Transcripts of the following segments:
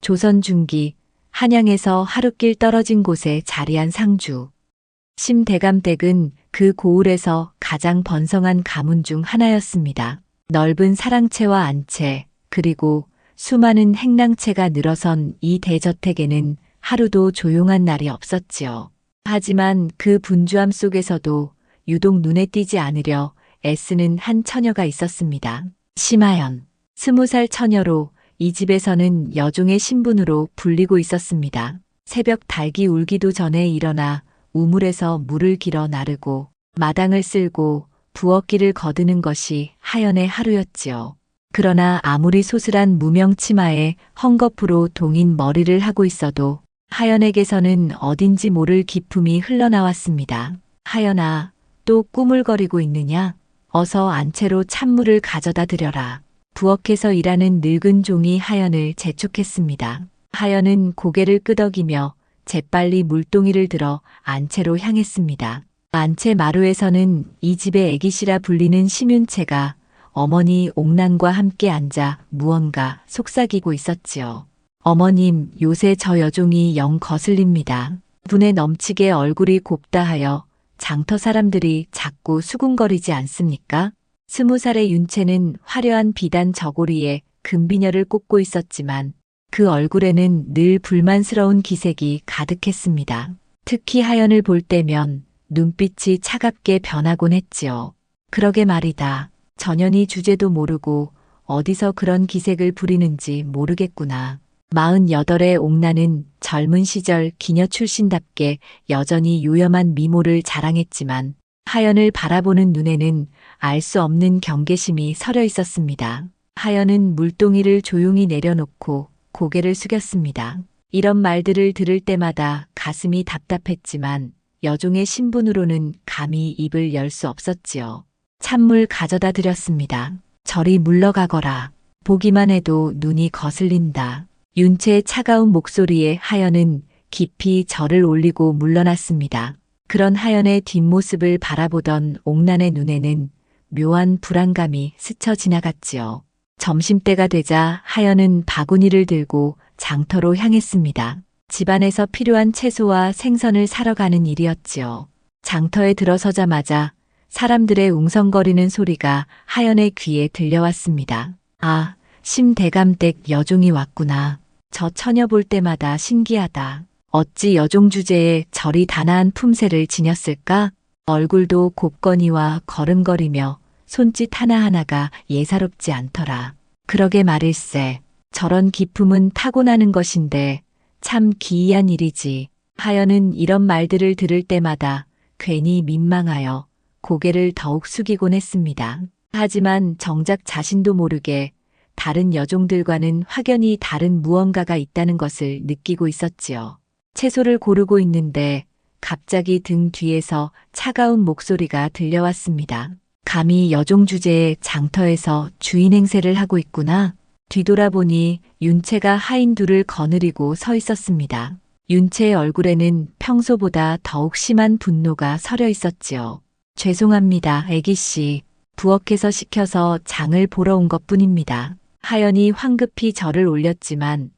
조선 중기 한양에서 하루길 떨어진 곳에 자리한 상주. 심대감댁은 그 고을에서 가장 번성한 가문 중 하나였습니다. 넓은 사랑채와 안채, 그리고 수많은 행랑채가 늘어선 이 대저택에는 하루도 조용한 날이 없었지요. 하지만 그 분주함 속에서도 유독 눈에 띄지 않으려 애쓰는 한 처녀가 있었습니다. 심하연. 20살 처녀로 이 집에서는 여종의 신분으로 불리고 있었습니다. 새벽 닭이 울기도 전에 일어나 우물에서 물을 길어 나르고 마당을 쓸고 부엌길을 거드는 것이 하연의 하루였지요. 그러나 아무리 소슬한 무명 치마에 헝겊으로 동인 머리를 하고 있어도 하연에게서는 어딘지 모를 기품이 흘러나왔습니다. 하연아, 또 꾸물거리고 있느냐? 어서 안채로 찬물을 가져다 드려라. 부엌에서 일하는 늙은 종이 하연을 재촉했습니다. 하연은 고개를 끄덕이며 재빨리 물동이를 들어 안채로 향했습니다. 안채 마루에서는 이 집의 애기씨라 불리는 심윤채가 어머니 옥난과 함께 앉아 무언가 속삭이고 있었지요. 어머님, 요새 저 여종이 영 거슬립니다. 분에 넘치게 얼굴이 곱다 하여 장터 사람들이 자꾸 수군거리지 않습니까? 20살의 윤채는 화려한 비단 저고리에 금비녀를 꽂고 있었지만 그 얼굴에는 늘 불만스러운 기색이 가득했습니다. 특히 하연을 볼 때면 눈빛이 차갑게 변하곤 했지요. 그러게 말이다. 전현이 주제도 모르고 어디서 그런 기색을 부리는지 모르겠구나. 48의 옥나는 젊은 시절 기녀 출신답게 여전히 요염한 미모를 자랑했지만 하연을 바라보는 눈에는 알 수 없는 경계심이 서려 있었습니다. 하연은 물동이를 조용히 내려놓고 고개를 숙였습니다. 이런 말들을 들을 때마다 가슴이 답답했지만 여종의 신분으로는 감히 입을 열 수 없었지요. 찬물 가져다 드렸습니다. 저리 물러가거라. 보기만 해도 눈이 거슬린다. 윤채의 차가운 목소리에 하연은 깊이 절을 올리고 물러났습니다. 그런 하연의 뒷모습을 바라보던 옥난의 눈에는 묘한 불안감이 스쳐 지나갔지요. 점심때가 되자 하연은 바구니를 들고 장터로 향했습니다. 집안에서 필요한 채소와 생선을 사러 가는 일이었지요. 장터에 들어서자마자 사람들의 웅성거리는 소리가 하연의 귀에 들려왔습니다. 아, 심대감댁 여종이 왔구나. 저 처녀 볼 때마다 신기하다. 어찌 여종 주제에 저리 단아한 품새를 지녔을까? 얼굴도 곱건이와 걸음거리며 손짓 하나하나가 예사롭지 않더라. 그러게 말일세. 저런 기품은 타고나는 것인데 참 기이한 일이지. 하연은 이런 말들을 들을 때마다 괜히 민망하여 고개를 더욱 숙이곤 했습니다. 하지만 정작 자신도 모르게 다른 여종들과는 확연히 다른 무언가가 있다는 것을 느끼고 있었지요. 채소를 고르고 있는데 갑자기 등 뒤에서 차가운 목소리가 들려왔습니다. 감히 여종 주제에 장터에서 주인 행세를 하고 있구나. 뒤돌아보니 윤채가 하인 둘을 거느리고 서 있었습니다. 윤채의 얼굴에는 평소보다 더욱 심한 분노가 서려 있었지요. 죄송합니다, 애기씨. 부엌에서 시켜서 장을 보러 온 것뿐입니다. 하연이 황급히 절을 올렸지만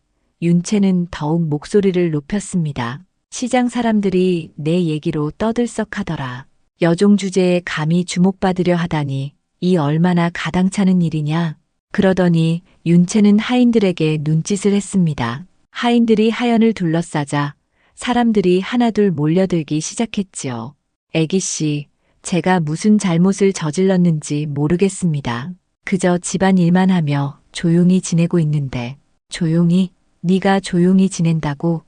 윤채는 더욱 목소리를 높였습니다. 시장 사람들이 내 얘기로 떠들썩하더라. 여종 주제에 감히 주목받으려 하다니 이 얼마나 가당찮은 일이냐. 그러더니 윤채는 하인들에게 눈짓을 했습니다. 하인들이 하연을 둘러싸자 사람들이 하나둘 몰려들기 시작했지요. 애기씨, 제가 무슨 잘못을 저질렀는지 모르겠습니다. 그저 집안일만 하며 조용히 지내고 있는데. 조용히? 네가 조용히 지낸다고?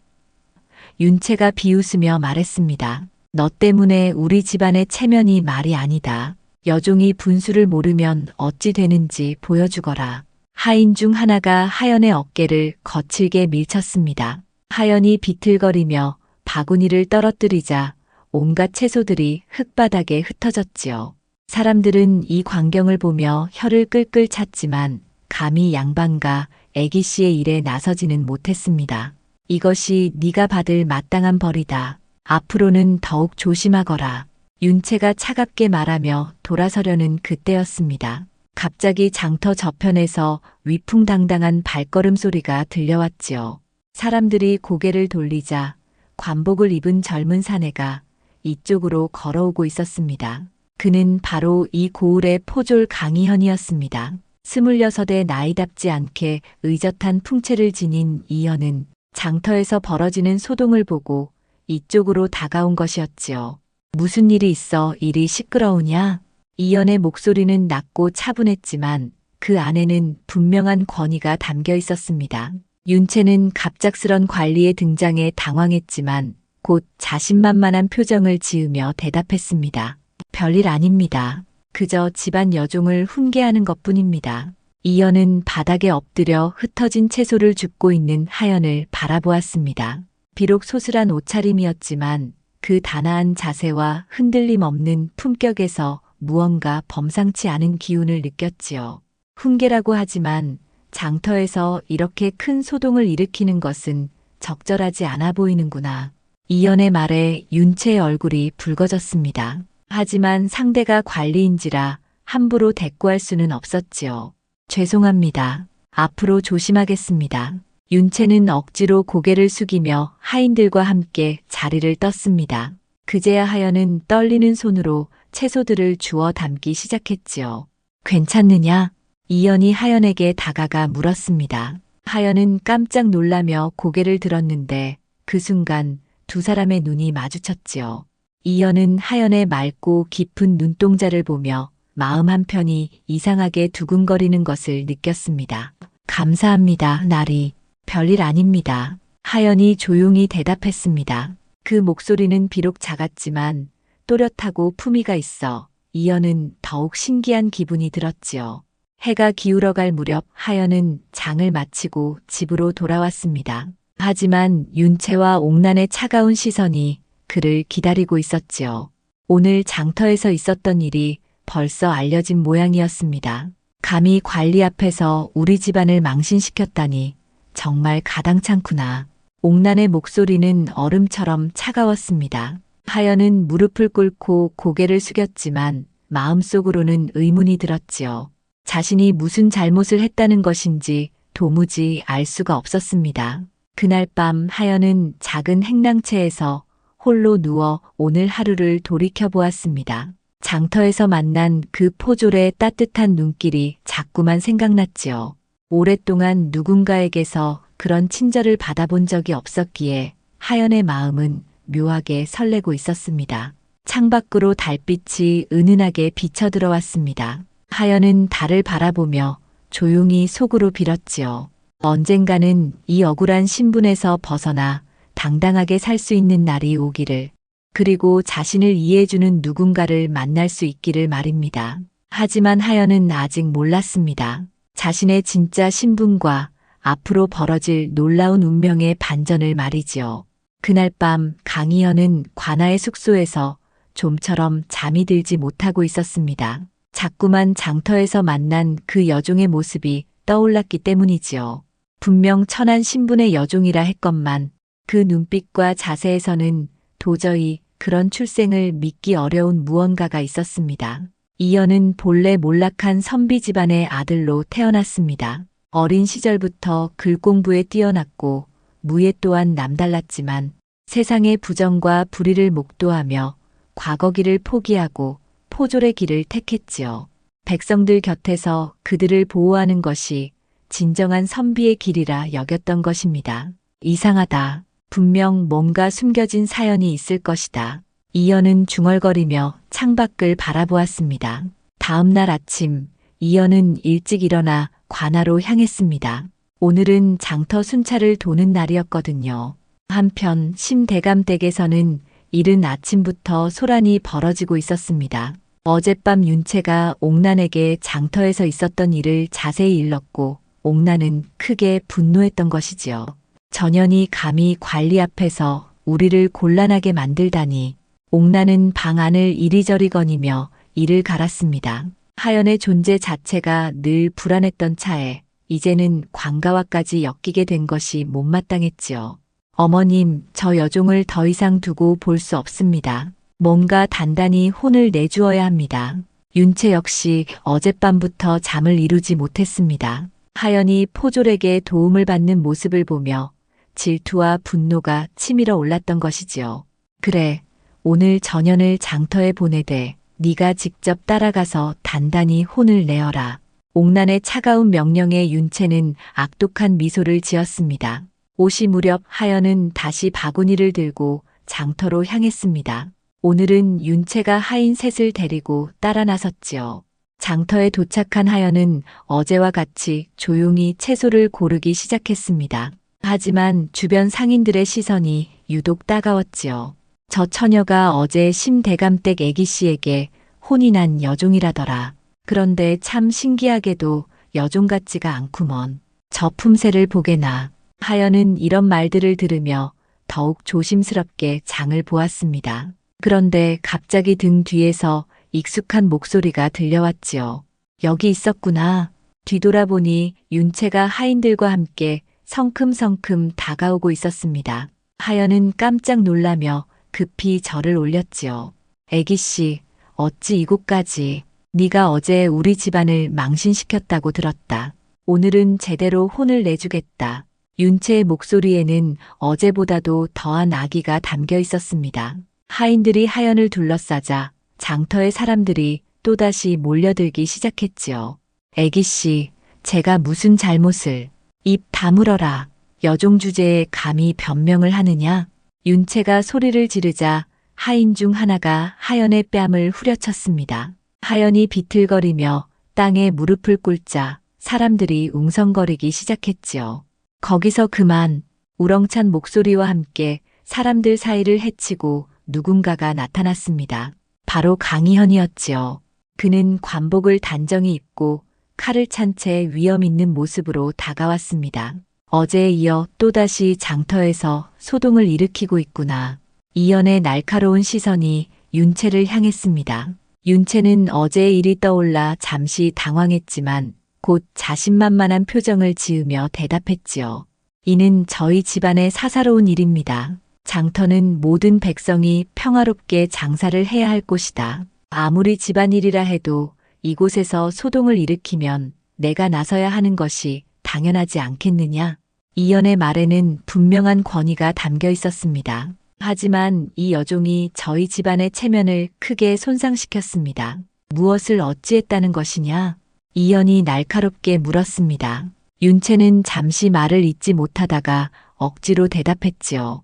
윤채가 비웃으며 말했습니다. 너 때문에 우리 집안의 체면이 말이 아니다. 여종이 분수를 모르면 어찌 되는지 보여주거라. 하인 중 하나가 하연의 어깨를 거칠게 밀쳤습니다. 하연이 비틀거리며 바구니를 떨어뜨리자 온갖 채소들이 흙바닥에 흩어졌지요. 사람들은 이 광경을 보며 혀를 끌끌 찼지만 감히 양반과 애기씨의 일에 나서지는 못했습니다. 이것이 네가 받을 마땅한 벌이다. 앞으로는 더욱 조심하거라. 윤채가 차갑게 말하며 돌아서려는 그때였습니다. 갑자기 장터 저편에서 위풍당당한 발걸음 소리가 들려왔지요. 사람들이 고개를 돌리자 관복을 입은 젊은 사내가 이쪽으로 걸어오고 있었습니다. 그는 바로 이 고을의 포졸 강희현이었습니다. 26의 나이답지 않게 의젓한 풍채를 지닌 이현은 장터에서 벌어지는 소동을 보고 이쪽으로 다가온 것이었지요. 무슨 일이 있어 이리 시끄러우냐? 이현의 목소리는 낮고 차분했지만 그 안에는 분명한 권위가 담겨 있었습니다. 윤채는 갑작스런 관리의 등장에 당황했지만 곧 자신만만한 표정을 지으며 대답했습니다. 별일 아닙니다. 그저 집안 여종을 훈계하는 것뿐입니다. 이현은 바닥에 엎드려 흩어진 채소를 줍고 있는 하연을 바라보았습니다. 비록 소슬한 옷차림이었지만 그 단아한 자세와 흔들림 없는 품격에서 무언가 범상치 않은 기운을 느꼈지요. 훈계라고 하지만 장터에서 이렇게 큰 소동을 일으키는 것은 적절하지 않아 보이는구나. 이연의 말에 윤채의 얼굴이 붉어졌습니다. 하지만 상대가 관리인지라 함부로 대꾸할 수는 없었지요. 죄송합니다. 앞으로 조심하겠습니다. 윤채는 억지로 고개를 숙이며 하인들과 함께 자리를 떴습니다. 그제야 하연은 떨리는 손으로 채소들을 주워 담기 시작했지요. 괜찮느냐? 이연이 하연에게 다가가 물었습니다. 하연은 깜짝 놀라며 고개를 들었는데 그 순간 두 사람의 눈이 마주쳤지요. 이연은 하연의 맑고 깊은 눈동자를 보며 마음 한편이 이상하게 두근거리는 것을 느꼈습니다. 감사합니다, 나리. 별일 아닙니다. 하연이 조용히 대답했습니다. 그 목소리는 비록 작았지만 또렷하고 품위가 있어 이연은 더욱 신기한 기분이 들었지요. 해가 기울어갈 무렵 하연은 장을 마치고 집으로 돌아왔습니다. 하지만 윤채와 옥란의 차가운 시선이 그를 기다리고 있었지요. 오늘 장터에서 있었던 일이 벌써 알려진 모양이었습니다. 감히 관리 앞에서 우리 집안을 망신시켰다니 정말 가당찮구나. 옥란의 목소리는 얼음처럼 차가웠습니다. 하연은 무릎을 꿇고 고개를 숙였지만 마음속으로는 의문이 들었지요. 자신이 무슨 잘못을 했다는 것인지 도무지 알 수가 없었습니다. 그날 밤 하연은 작은 행랑채에서 홀로 누워 오늘 하루를 돌이켜보았습니다. 장터에서 만난 그 포졸의 따뜻한 눈길이 자꾸만 생각났지요. 오랫동안 누군가에게서 그런 친절을 받아본 적이 없었기에 하연의 마음은 묘하게 설레고 있었습니다. 창밖으로 달빛이 은은하게 비쳐들어왔습니다. 하연은 달을 바라보며 조용히 속으로 빌었지요. 언젠가는 이 억울한 신분에서 벗어나 당당하게 살 수 있는 날이 오기를, 그리고 자신을 이해해주는 누군가를 만날 수 있기를 말입니다. 하지만 하연은 아직 몰랐습니다. 자신의 진짜 신분과 앞으로 벌어질 놀라운 운명의 반전을 말이지요. 그날 밤 강희연은 관아의 숙소에서 좀처럼 잠이 들지 못하고 있었습니다. 자꾸만 장터에서 만난 그 여종의 모습이 떠올랐기 때문이지요. 분명 천한 신분의 여종이라 했건만 그 눈빛과 자세에서는 도저히 그런 출생을 믿기 어려운 무언가가 있었습니다. 이연은 본래 몰락한 선비 집안의 아들로 태어났습니다. 어린 시절부터 글 공부에 뛰어났고 무예 또한 남달랐지만 세상의 부정과 불의를 목도하며 과거기를 포기하고 포졸의 길을 택했지요. 백성들 곁에서 그들을 보호하는 것이 진정한 선비의 길이라 여겼던 것입니다. 이상하다. 분명 뭔가 숨겨진 사연이 있을 것이다. 이연은 중얼거리며 창밖을 바라보았습니다. 다음 날 아침, 이연은 일찍 일어나 관아로 향했습니다. 오늘은 장터 순찰을 도는 날이었거든요. 한편 심대감댁에서는 이른 아침부터 소란이 벌어지고 있었습니다. 어젯밤 윤채가 옥란에게 장터에서 있었던 일을 자세히 일렀고 옥란은 크게 분노했던 것이지요. 전현이 감히 관리 앞에서 우리를 곤란하게 만들다니. 옥란은 방 안을 이리저리 거니며 이를 갈았습니다. 하연의 존재 자체가 늘 불안했던 차에 이제는 관가와까지 엮이게 된 것이 못마땅했지요. 어머님, 저 여종을 더 이상 두고 볼 수 없습니다. 뭔가 단단히 혼을 내주어야 합니다. 윤채 역시 어젯밤부터 잠을 이루지 못했습니다. 하연이 포졸에게 도움을 받는 모습을 보며 질투와 분노가 치밀어 올랐던 것이지요. 그래, 오늘 전연을 장터에 보내되 네가 직접 따라가서 단단히 혼을 내어라. 옥란의 차가운 명령에 윤채는 악독한 미소를 지었습니다. 5시 무렵 하연은 다시 바구니를 들고 장터로 향했습니다. 오늘은 윤채가 하인 셋을 데리고 따라 나섰지요. 장터에 도착한 하연은 어제와 같이 조용히 채소를 고르기 시작했습니다. 하지만 주변 상인들의 시선이 유독 따가웠지요. 저 처녀가 어제 심대감댁 애기씨에게 혼이 난 여종이라더라. 그런데 참 신기하게도 여종 같지가 않구먼. 저 품새를 보게나. 하연은 이런 말들을 들으며 더욱 조심스럽게 장을 보았습니다. 그런데 갑자기 등 뒤에서 익숙한 목소리가 들려왔지요. 여기 있었구나. 뒤돌아보니 윤채가 하인들과 함께 성큼성큼 다가오고 있었습니다. 하연은 깜짝 놀라며 급히 절을 올렸지요. 애기씨, 어찌 이곳까지. 네가 어제 우리 집안을 망신시켰다고 들었다. 오늘은 제대로 혼을 내주겠다. 윤채의 목소리에는 어제보다도 더한 악의가 담겨 있었습니다. 하인들이 하연을 둘러싸자 장터의 사람들이 또다시 몰려들기 시작했지요. 애기씨, 제가 무슨 잘못을. 입 다물어라. 여종 주제에 감히 변명을 하느냐? 윤채가 소리를 지르자 하인 중 하나가 하연의 뺨을 후려쳤습니다. 하연이 비틀거리며 땅에 무릎을 꿇자 사람들이 웅성거리기 시작했지요. 거기서 그만. 우렁찬 목소리와 함께 사람들 사이를 헤치고 누군가가 나타났습니다. 바로 강희현이었지요. 그는 관복을 단정히 입고 칼을 찬 채 위험 있는 모습으로 다가왔습니다. 어제에 이어 또다시 장터에서 소동을 일으키고 있구나. 이연의 날카로운 시선이 윤채를 향했습니다. 윤채는 어제의 일이 떠올라 잠시 당황했지만 곧 자신만만한 표정을 지으며 대답했지요. 이는 저희 집안의 사사로운 일입니다. 장터는 모든 백성이 평화롭게 장사를 해야 할 곳이다. 아무리 집안일이라 해도 이곳에서 소동을 일으키면 내가 나서야 하는 것이 당연하지 않겠느냐? 이연의 말에는 분명한 권위가 담겨 있었습니다. 하지만 이 여종이 저희 집안의 체면을 크게 손상시켰습니다. 무엇을 어찌했다는 것이냐? 이연이 날카롭게 물었습니다. 윤채는 잠시 말을 잇지 못하다가 억지로 대답했지요.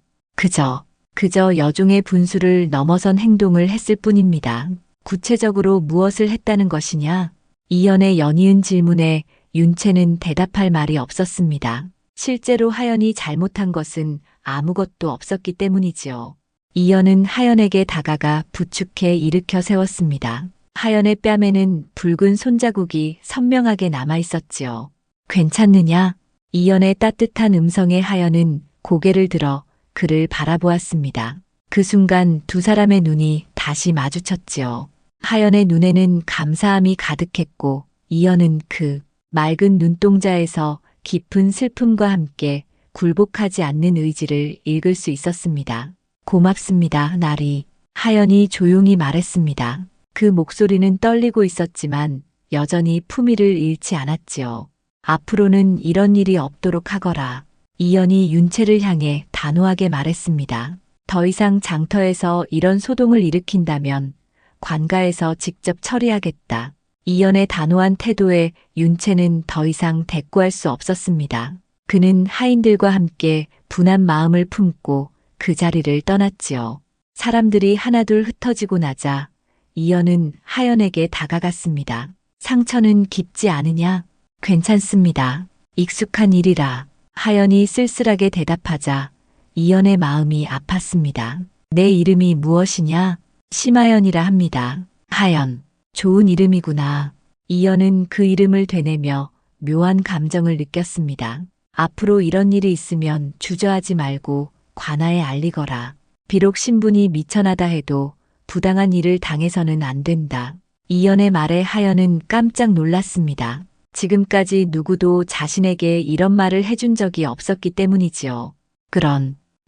그저 여종의 분수를 넘어선 행동을 했을 뿐입니다. 구체적으로 무엇을 했다는 것이냐? 이연의 연이은 질문에 윤채는 대답할 말이 없었습니다. 실제로 하연이 잘못한 것은 아무것도 없었기 때문이지요. 이연은 하연에게 다가가 부축해 일으켜 세웠습니다. 하연의 뺨에는 붉은 손자국이 선명하게 남아 있었지요. 괜찮느냐? 이연의 따뜻한 음성에 하연은 고개를 들어 그를 바라보았습니다. 그 순간 두 사람의 눈이 다시 마주쳤지요. 하연의 눈에는 감사함이 가득했고 이연은 그 맑은 눈동자에서 깊은 슬픔과 함께 굴복하지 않는 의지를 읽을 수 있었습니다. 고맙습니다, 나리. 하연이 조용히 말했습니다. 그 목소리는 떨리고 있었지만 여전히 품위를 잃지 않았지요. 앞으로는 이런 일이 없도록 하거라. 이연이 윤채를 향해 단호하게 말했습니다. 더 이상 장터에서 이런 소동을 일으킨다면 관가에서 직접 처리하겠다. 이연의 단호한 태도에 윤채는 더 이상 대꾸할 수 없었습니다. 그는 하인들과 함께 분한 마음을 품고 그 자리를 떠났지요. 사람들이 하나둘 흩어지고 나자 이연은 하연에게 다가갔습니다. 상처는 깊지 않으냐? 괜찮습니다. 익숙한 일이라. 하연이 쓸쓸하게 대답하자 이연의 마음이 아팠습니다. 내 이름이 무엇이냐? 심하연이라 합니다. 하연. 좋은 이름이구나. 이연은 그 이름을 되뇌며 묘한 감정을 느꼈습니다. 앞으로 이런 일이 있으면 주저하지 말고 관아에 알리거라. 비록 신분이 미천하다 해도 부당한 일을 당해서는 안 된다. 이연의 말에 하연은 깜짝 놀랐습니다. 지금까지 누구도 자신에게 이런 말을 해준 적이 없었기 때문이지요.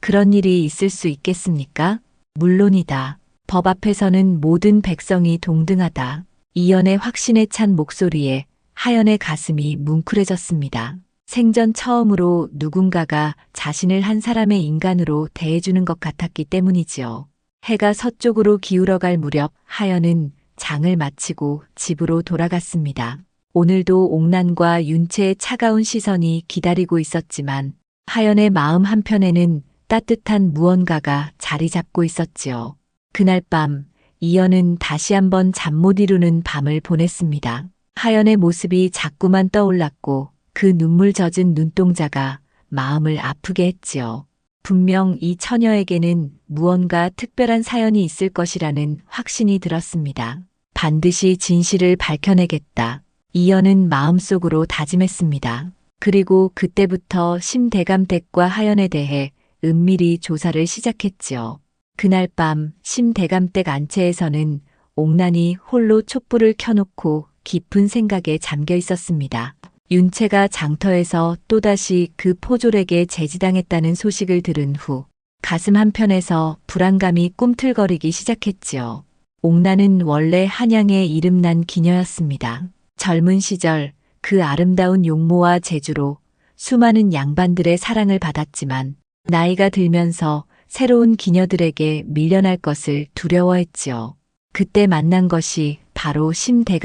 그런 일이 있을 수 있겠습니까? 물론이다. 법 앞에서는 모든 백성이 동등하다. 이연의 확신에 찬 목소리에 하연의 가슴이 뭉클해졌습니다. 생전 처음으로 누군가가 자신을 한 사람의 인간으로 대해주는 것 같았기 때문이지요. 해가 서쪽으로 기울어갈 무렵 하연은 장을 마치고 집으로 돌아갔습니다. 오늘도 옥난과 윤채의 차가운 시선이 기다리고 있었지만 하연의 마음 한편에는 따뜻한 무언가가 자리 잡고 있었지요. 그날 밤 이연은 다시 한번 잠 못 이루는 밤을 보냈습니다. 하연의 모습이 자꾸만 떠올랐고 그 눈물 젖은 눈동자가 마음을 아프게 했지요. 분명 이 처녀에게는 무언가 특별한 사연이 있을 것이라는 확신이 들었습니다. 반드시 진실을 밝혀내겠다. 이연은 마음속으로 다짐했습니다. 그리고 그때부터 심대감댁과 하연에 대해 은밀히 조사를 시작했지요. 그날 밤 심대감댁 안채에서는 옥난이 홀로 촛불을 켜놓고 깊은 생각에 잠겨 있었습니다. 윤채가 장터에서 또다시 그 포졸에게 제지당했다는 소식을 들은 후 가슴 한편에서 불안감이 꿈틀거리기 시작했지요. 옥난은 원래 한양의 이름난 기녀였습니다. 젊은 시절 그 아름다운 용모와 재주로 수많은 양반들의 사랑을 받았지만 나이가 들면서 새로운 기녀들에게 밀려날 것을 두려워했지요. 그때 만난 것이 바로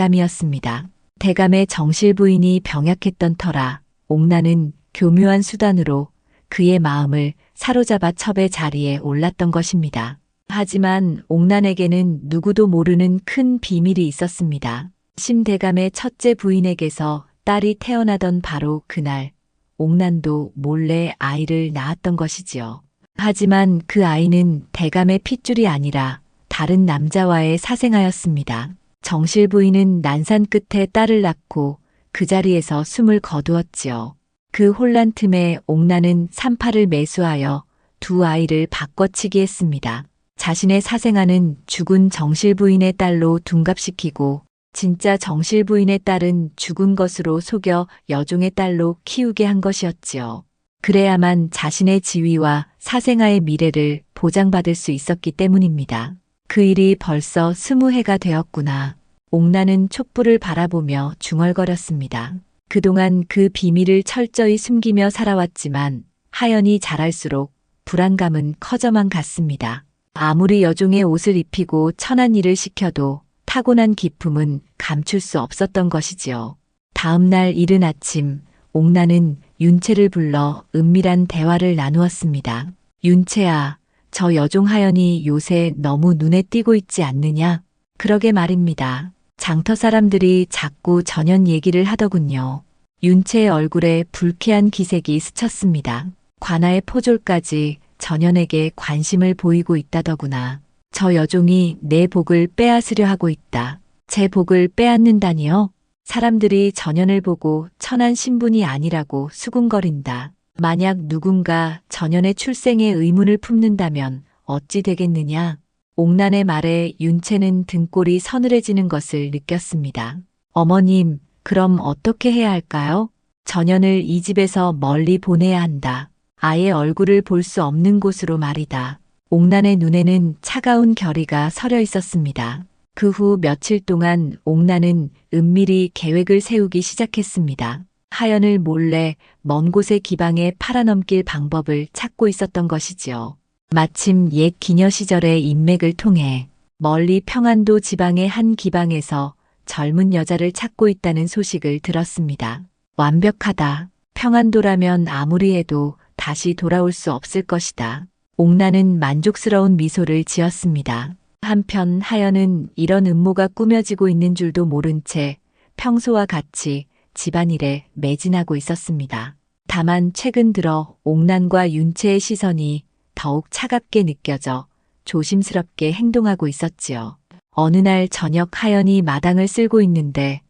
심대감이었습니다. 대감의 정실 부인이 병약했던 터라 옥난은 교묘한 수단으로 그의 마음을 사로잡아 첩의 자리에 올랐던 것입니다. 하지만 옥난에게는 누구도 모르는 큰 비밀이 있었습니다. 심대감의 첫째 부인에게서 딸이 태어나던 바로 그날 옥난도 몰래 아이를 낳았던 것이지요. 하지만 그 아이는 대감의 핏줄이 아니라 다른 남자와의 사생아였습니다. 정실 부인은 난산 끝에 딸을 낳고 그 자리에서 숨을 거두었지요. 그 혼란 틈에 옥난은 산파를 매수하여 두 아이를 바꿔치기 했습니다. 자신의 사생아는 죽은 정실 부인의 딸로 둔갑시키고 진짜 정실 부인의 딸은 죽은 것으로 속여 여종의 딸로 키우게 한 것이었지요. 그래야만 자신의 지위와 사생아의 미래를 보장받을 수 있었기 때문입니다. 그 일이 벌써 20해가 되었구나. 옥난은 촛불을 바라보며 중얼거렸습니다. 그동안 그 비밀을 철저히 숨기며 살아왔지만 하연이 자랄수록 불안감은 커져만 갔습니다. 아무리 여종의 옷을 입히고 천한 일을 시켜도 타고난 기품은 감출 수 없었던 것이지요. 다음 날 이른 아침 옥난은 윤채를 불러 은밀한 대화를 나누었습니다. 윤채아, 저 여종 하연이 요새 너무 눈에 띄고 있지 않느냐? 그러게 말입니다. 장터 사람들이 자꾸 전연 얘기를 하더군요. 윤채의 얼굴에 불쾌한 기색이 스쳤습니다. 관아의 포졸까지 전연에게 관심을 보이고 있다더구나. 저 여종이 내 복을 빼앗으려 하고 있다. 제 복을 빼앗는다니요? 사람들이 전연을 보고 천한 신분이 아니라고 수군거린다. 만약 누군가 전연의 출생에 의문을 품는다면 어찌 되겠느냐? 옥난의 말에 윤채는 등골이 서늘해지는 것을 느꼈습니다. 어머님, 그럼 어떻게 해야 할까요? 전연을 이 집에서 멀리 보내야 한다. 아예 얼굴을 볼 수 없는 곳으로 말이다. 옥난의 눈에는 차가운 결의가 서려 있었습니다. 그 후 며칠 동안 옥난은 은밀히 계획을 세우기 시작했습니다. 하연을 몰래 먼 곳의 기방에 팔아넘길 방법을 찾고 있었던 것이지요. 마침 옛 기녀 시절의 인맥을 통해 멀리 평안도 지방의 한 기방에서 젊은 여자를 찾고 있다는 소식을 들었습니다. 완벽하다. 평안도라면 아무리 해도 다시 돌아올 수 없을 것이다. 옥난은 만족스러운 미소를 지었습니다. 한편 하연은 이런 음모가 꾸며지고 있는 줄도 모른 채 평소와 같이 집안일에 매진하고 있었습니다. 다만 최근 들어 옥난과 윤채의 시선이 더욱 차갑게 느껴져 조심스럽게 행동하고 있었지요. 어느 날 저녁 하연이 마당을 쓸고 있는데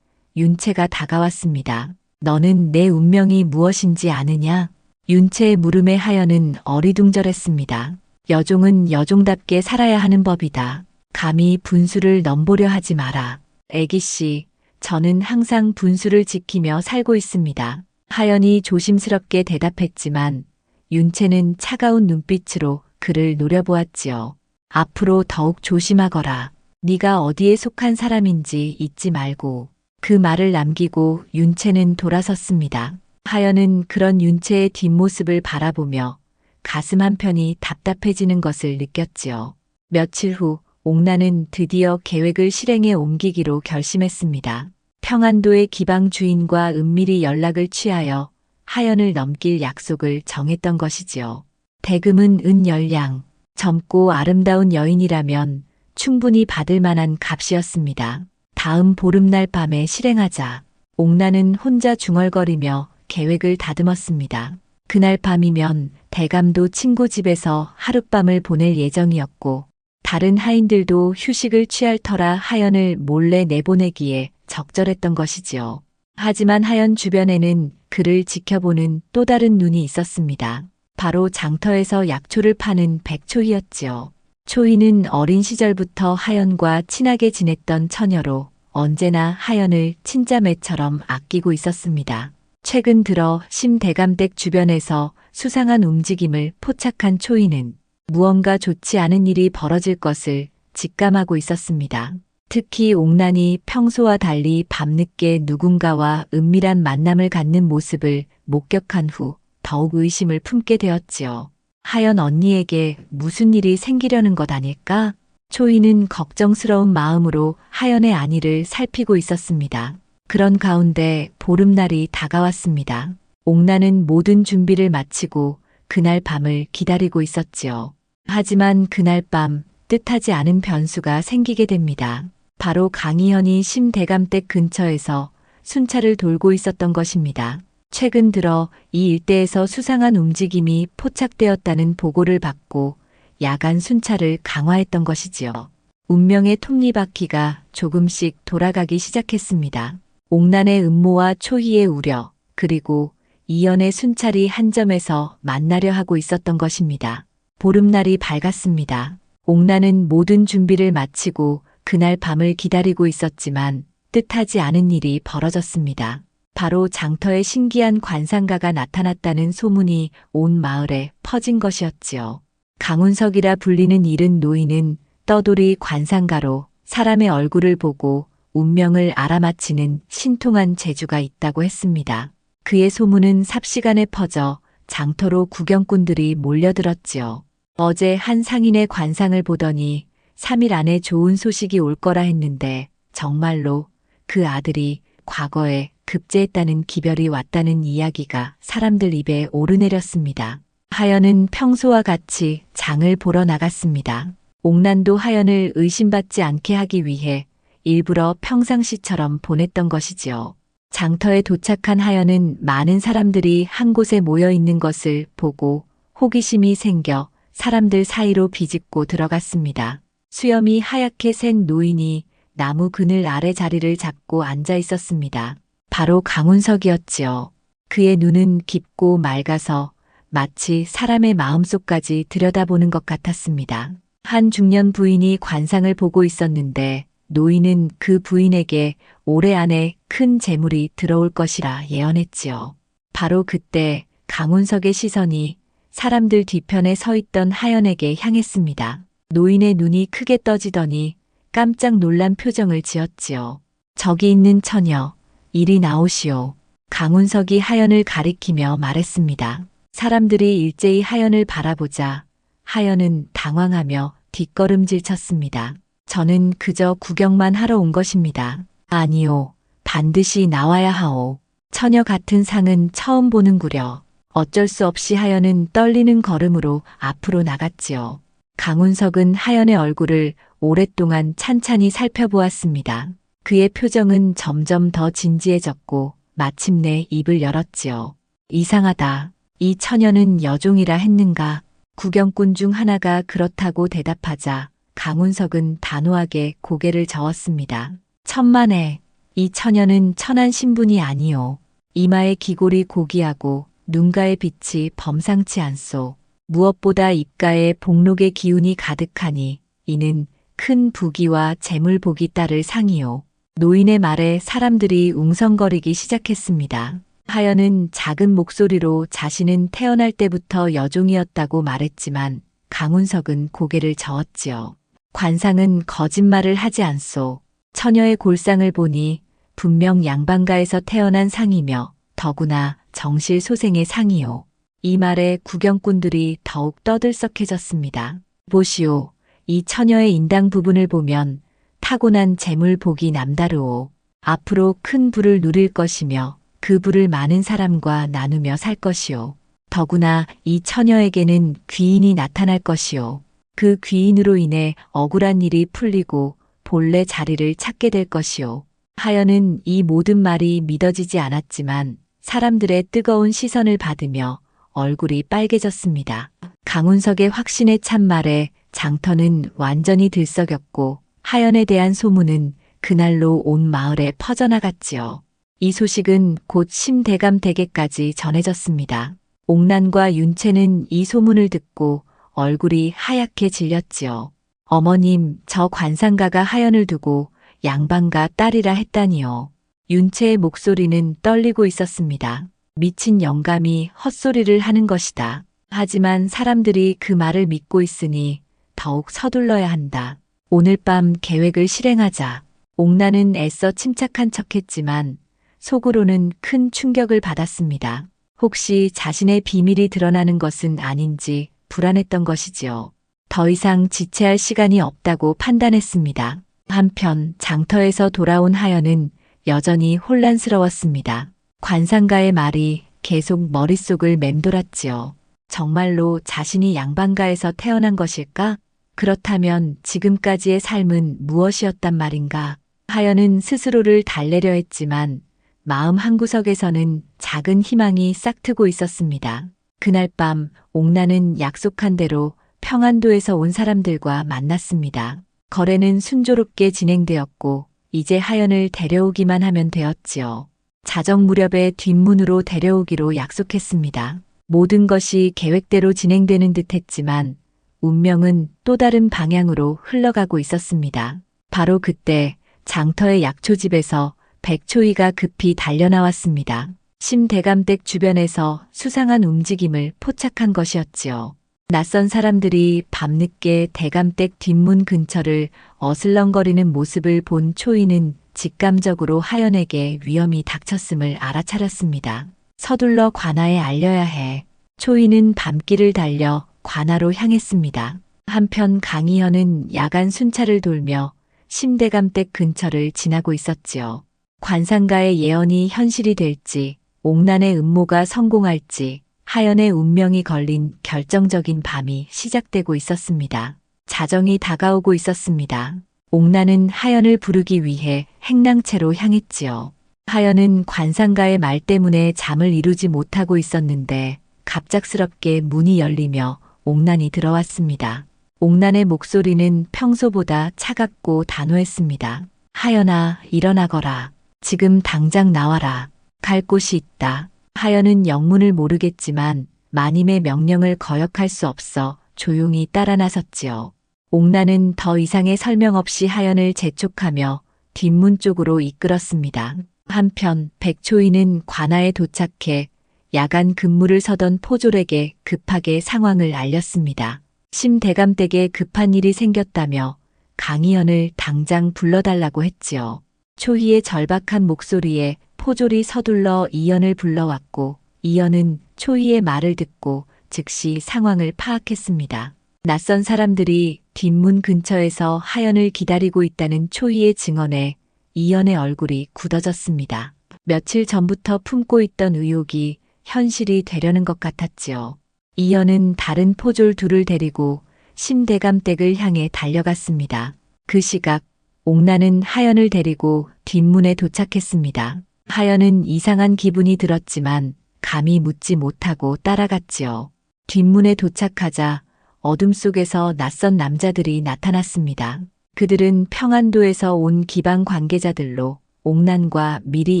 윤채가 다가왔습니다. 너는 내 운명이 무엇인지 아느냐? 윤채의 물음에 하연은 어리둥절했습니다. 여종은 여종답게 살아야 하는 법이다. 감히 분수를 넘보려 하지 마라. 애기씨, 저는 항상 분수를 지키며 살고 있습니다. 하연이 조심스럽게 대답했지만 윤채는 차가운 눈빛으로 그를 노려보았지요. 앞으로 더욱 조심하거라. 네가 어디에 속한 사람인지 잊지 말고. 그 말을 남기고 윤채는 돌아섰습니다. 하연은 그런 윤채의 뒷모습을 바라보며 가슴 한편이 답답해지는 것을 느꼈지요. 며칠 후 옥나는 드디어 계획을 실행에 옮기기로 결심했습니다. 평안도의 기방 주인과 은밀히 연락을 취하여 하연을 넘길 약속을 정했던 것이지요. 대금은 은 10량, 젊고 아름다운 여인이라면 충분히 받을 만한 값이었습니다. 다음 보름날 밤에 실행하자. 옥나는 혼자 중얼거리며 계획을 다듬었습니다. 그날 밤이면 대감도 친구 집에서 하룻밤을 보낼 예정이었고 다른 하인들도 휴식을 취할 터라 하연을 몰래 내보내기에 적절했던 것이지요. 하지만 하연 주변에는 그를 지켜보는 또 다른 눈이 있었습니다. 바로 장터에서 약초를 파는 백초희였지요. 초희는 어린 시절부터 하연과 친하게 지냈던 처녀로 언제나 하연을 친자매처럼 아끼고 있었습니다. 최근 들어 심대감댁 주변에서 수상한 움직임을 포착한 초희는 무언가 좋지 않은 일이 벌어질 것을 직감하고 있었습니다. 특히 옥난이 평소와 달리 밤늦게 누군가와 은밀한 만남을 갖는 모습을 목격한 후 더욱 의심을 품게 되었지요. 하연 언니에게 무슨 일이 생기려는 것 아닐까? 초희는 걱정스러운 마음으로 하연의 안위를 살피고 있었습니다. 그런 가운데 보름날이 다가왔습니다. 옥나는 모든 준비를 마치고 그날 밤을 기다리고 있었지요. 하지만 그날 밤 뜻하지 않은 변수가 생기게 됩니다. 바로 강희현이 심대감댁 근처에서 순찰을 돌고 있었던 것입니다. 최근 들어 이 일대에서 수상한 움직임이 포착되었다는 보고를 받고 야간 순찰을 강화했던 것이지요. 운명의 톱니바퀴가 조금씩 돌아가기 시작했습니다. 옥난의 음모와 초희의 우려, 그리고 이연의 순찰이 한 점에서 만나려 하고 있었던 것입니다. 보름날이 밝았습니다. 옥난은 모든 준비를 마치고 그날 밤을 기다리고 있었지만 뜻하지 않은 일이 벌어졌습니다. 바로 장터에 신기한 관상가가 나타났다는 소문이 온 마을에 퍼진 것이었지요. 강운석이라 불리는 이른 노인은 떠돌이 관상가로 사람의 얼굴을 보고 운명을 알아맞히는 신통한 재주가 있다고 했습니다. 그의 소문은 삽시간에 퍼져 장터로 구경꾼들이 몰려들었지요. 어제 한 상인의 관상을 보더니 3일 안에 좋은 소식이 올 거라 했는데 정말로 그 아들이 과거에 급제했다는 기별이 왔다는 이야기가 사람들 입에 오르내렸습니다. 하연은 평소와 같이 장을 보러 나갔습니다. 옥난도 하연을 의심받지 않게 하기 위해 일부러 평상시처럼 보냈던 것이지요. 장터에 도착한 하연은 많은 사람들이 한 곳에 모여 있는 것을 보고 호기심이 생겨 사람들 사이로 비집고 들어갔습니다. 수염이 하얗게 센 노인이 나무 그늘 아래 자리를 잡고 앉아 있었습니다. 바로 강운석이었지요. 그의 눈은 깊고 맑아서 마치 사람의 마음속까지 들여다보는 것 같았습니다. 한 중년 부인이 관상을 보고 있었는데 노인은 그 부인에게 올해 안에 큰 재물이 들어올 것이라 예언했지요. 바로 그때 강운석의 시선이 사람들 뒤편에 서 있던 하연에게 향했습니다. 노인의 눈이 크게 떠지더니 깜짝 놀란 표정을 지었지요. 저기 있는 처녀, 이리 나오시오. 강운석이 하연을 가리키며 말했습니다. 사람들이 일제히 하연을 바라보자 하연은 당황하며 뒷걸음질 쳤습니다. 저는 그저 구경만 하러 온 것입니다. 아니요, 반드시 나와야 하오. 처녀 같은 상은 처음 보는구려. 어쩔 수 없이 하연은 떨리는 걸음으로 앞으로 나갔지요. 강운석은 하연의 얼굴을 오랫동안 찬찬히 살펴보았습니다. 그의 표정은 점점 더 진지해졌고 마침내 입을 열었지요. 이상하다. 이 처녀는 여종이라 했는가? 구경꾼 중 하나가 그렇다고 대답하자 강운석은 단호하게 고개를 저었습니다. 천만에, 이 처녀는 천한 신분이 아니오. 이마의 기골이 고귀하고 눈가의 빛이 범상치 않소. 무엇보다 입가에 복록의 기운이 가득하니 이는 큰 부귀와 재물복이 따를 상이요. 노인의 말에 사람들이 웅성거리기 시작했습니다. 하연은 작은 목소리로 자신은 태어날 때부터 여종이었다고 말했지만 강운석은 고개를 저었지요. 관상은 거짓말을 하지 않소. 처녀의 골상을 보니 분명 양반가에서 태어난 상이며 더구나 정실소생의 상이요. 이 말에 구경꾼들이 더욱 떠들썩해졌습니다. 보시오. 이 처녀의 인당 부분을 보면 타고난 재물 복이 남다르오. 앞으로 큰 부를 누릴 것이며 그 부를 많은 사람과 나누며 살 것이오. 더구나 이 처녀에게는 귀인이 나타날 것이오. 그 귀인으로 인해 억울한 일이 풀리고 본래 자리를 찾게 될 것이오. 하연은 이 모든 말이 믿어지지 않았지만 사람들의 뜨거운 시선을 받으며 얼굴이 빨개졌습니다. 강운석의 확신에 찬 말에 장터는 완전히 들썩였고 하연에 대한 소문은 그날로 온 마을에 퍼져나갔지요. 이 소식은 곧 심대감 댁에까지 전해졌습니다. 옥란과 윤채는 이 소문을 듣고 얼굴이 하얗게 질렸지요. 어머님, 저 관상가가 하연을 두고 양반과 딸이라 했다니요. 윤채의 목소리는 떨리고 있었습니다. 미친 영감이 헛소리를 하는 것이다. 하지만 사람들이 그 말을 믿고 있으니 더욱 서둘러야 한다. 오늘 밤 계획을 실행하자. 옥란은 애써 침착한 척했지만 속으로는 큰 충격을 받았습니다. 혹시 자신의 비밀이 드러나는 것은 아닌지 불안했던 것이지요. 더 이상 지체할 시간이 없다고 판단했습니다. 한편 장터에서 돌아온 하연은 여전히 혼란스러웠습니다. 관상가의 말이 계속 머릿속을 맴돌았지요. 정말로 자신이 양반가에서 태어난 것일까? 그렇다면 지금까지의 삶은 무엇이었단 말인가? 하연은 스스로를 달래려 했지만 마음 한구석에서는 작은 희망이 싹트고 있었습니다. 그날 밤 옥란은 약속한 대로 평안도에서 온 사람들과 만났습니다. 거래는 순조롭게 진행되었고 이제 하연을 데려오기만 하면 되었지요. 자정 무렵에 뒷문으로 데려오기로 약속했습니다. 모든 것이 계획대로 진행되는 듯했지만 운명은 또 다른 방향으로 흘러가고 있었습니다. 바로 그때 장터의 약초집에서 백초이가 급히 달려나왔습니다. 심대감댁 주변에서 수상한 움직임을 포착한 것이었지요. 낯선 사람들이 밤늦게 대감댁 뒷문 근처를 어슬렁거리는 모습을 본 초이는 직감적으로 하연에게 위험이 닥쳤음을 알아차렸습니다. 서둘러 관아에 알려야 해. 초이는 밤길을 달려 관아로 향했습니다. 한편 강희현은 야간 순찰을 돌며 심대감댁 근처를 지나고 있었지요. 관상가의 예언이 현실이 될지, 옥란의 음모가 성공할지, 하연의 운명이 걸린 결정적인 밤이 시작되고 있었습니다. 자정이 다가오고 있었습니다. 옥란은 하연을 부르기 위해 행랑채로 향했지요. 하연은 관상가의 말 때문에 잠을 이루지 못하고 있었는데 갑작스럽게 문이 열리며 옥란이 들어왔습니다. 옥란의 목소리는 평소보다 차갑고 단호했습니다. 하연아, 일어나거라. 지금 당장 나와라. 갈 곳이 있다. 하연은 영문을 모르겠지만 마님의 명령을 거역할 수 없어 조용히 따라 나섰지요. 옥란은 더 이상의 설명 없이 하연을 재촉하며 뒷문 쪽으로 이끌었습니다. 한편 백초이는 관아에 도착해 야간 근무를 서던 포졸에게 급하게 상황을 알렸습니다. 심대감댁에 급한 일이 생겼다며 강희연을 당장 불러달라고 했지요. 초희의 절박한 목소리에 포졸이 서둘러 이연을 불러왔고 이연은 초희의 말을 듣고 즉시 상황을 파악했습니다. 낯선 사람들이 뒷문 근처에서 하연을 기다리고 있다는 초희의 증언에 이연의 얼굴이 굳어졌습니다. 며칠 전부터 품고 있던 의혹이 현실이 되려는 것 같았지요. 이연은 다른 포졸 둘을 데리고 심대감댁을 향해 달려갔습니다. 그 시각 옥란은 하연을 데리고 뒷문에 도착했습니다. 하연은 이상한 기분이 들었지만 감히 묻지 못하고 따라갔지요. 뒷문에 도착하자 어둠 속에서 낯선 남자들이 나타났습니다. 그들은 평안도에서 온 기방 관계자들로 옥란과 미리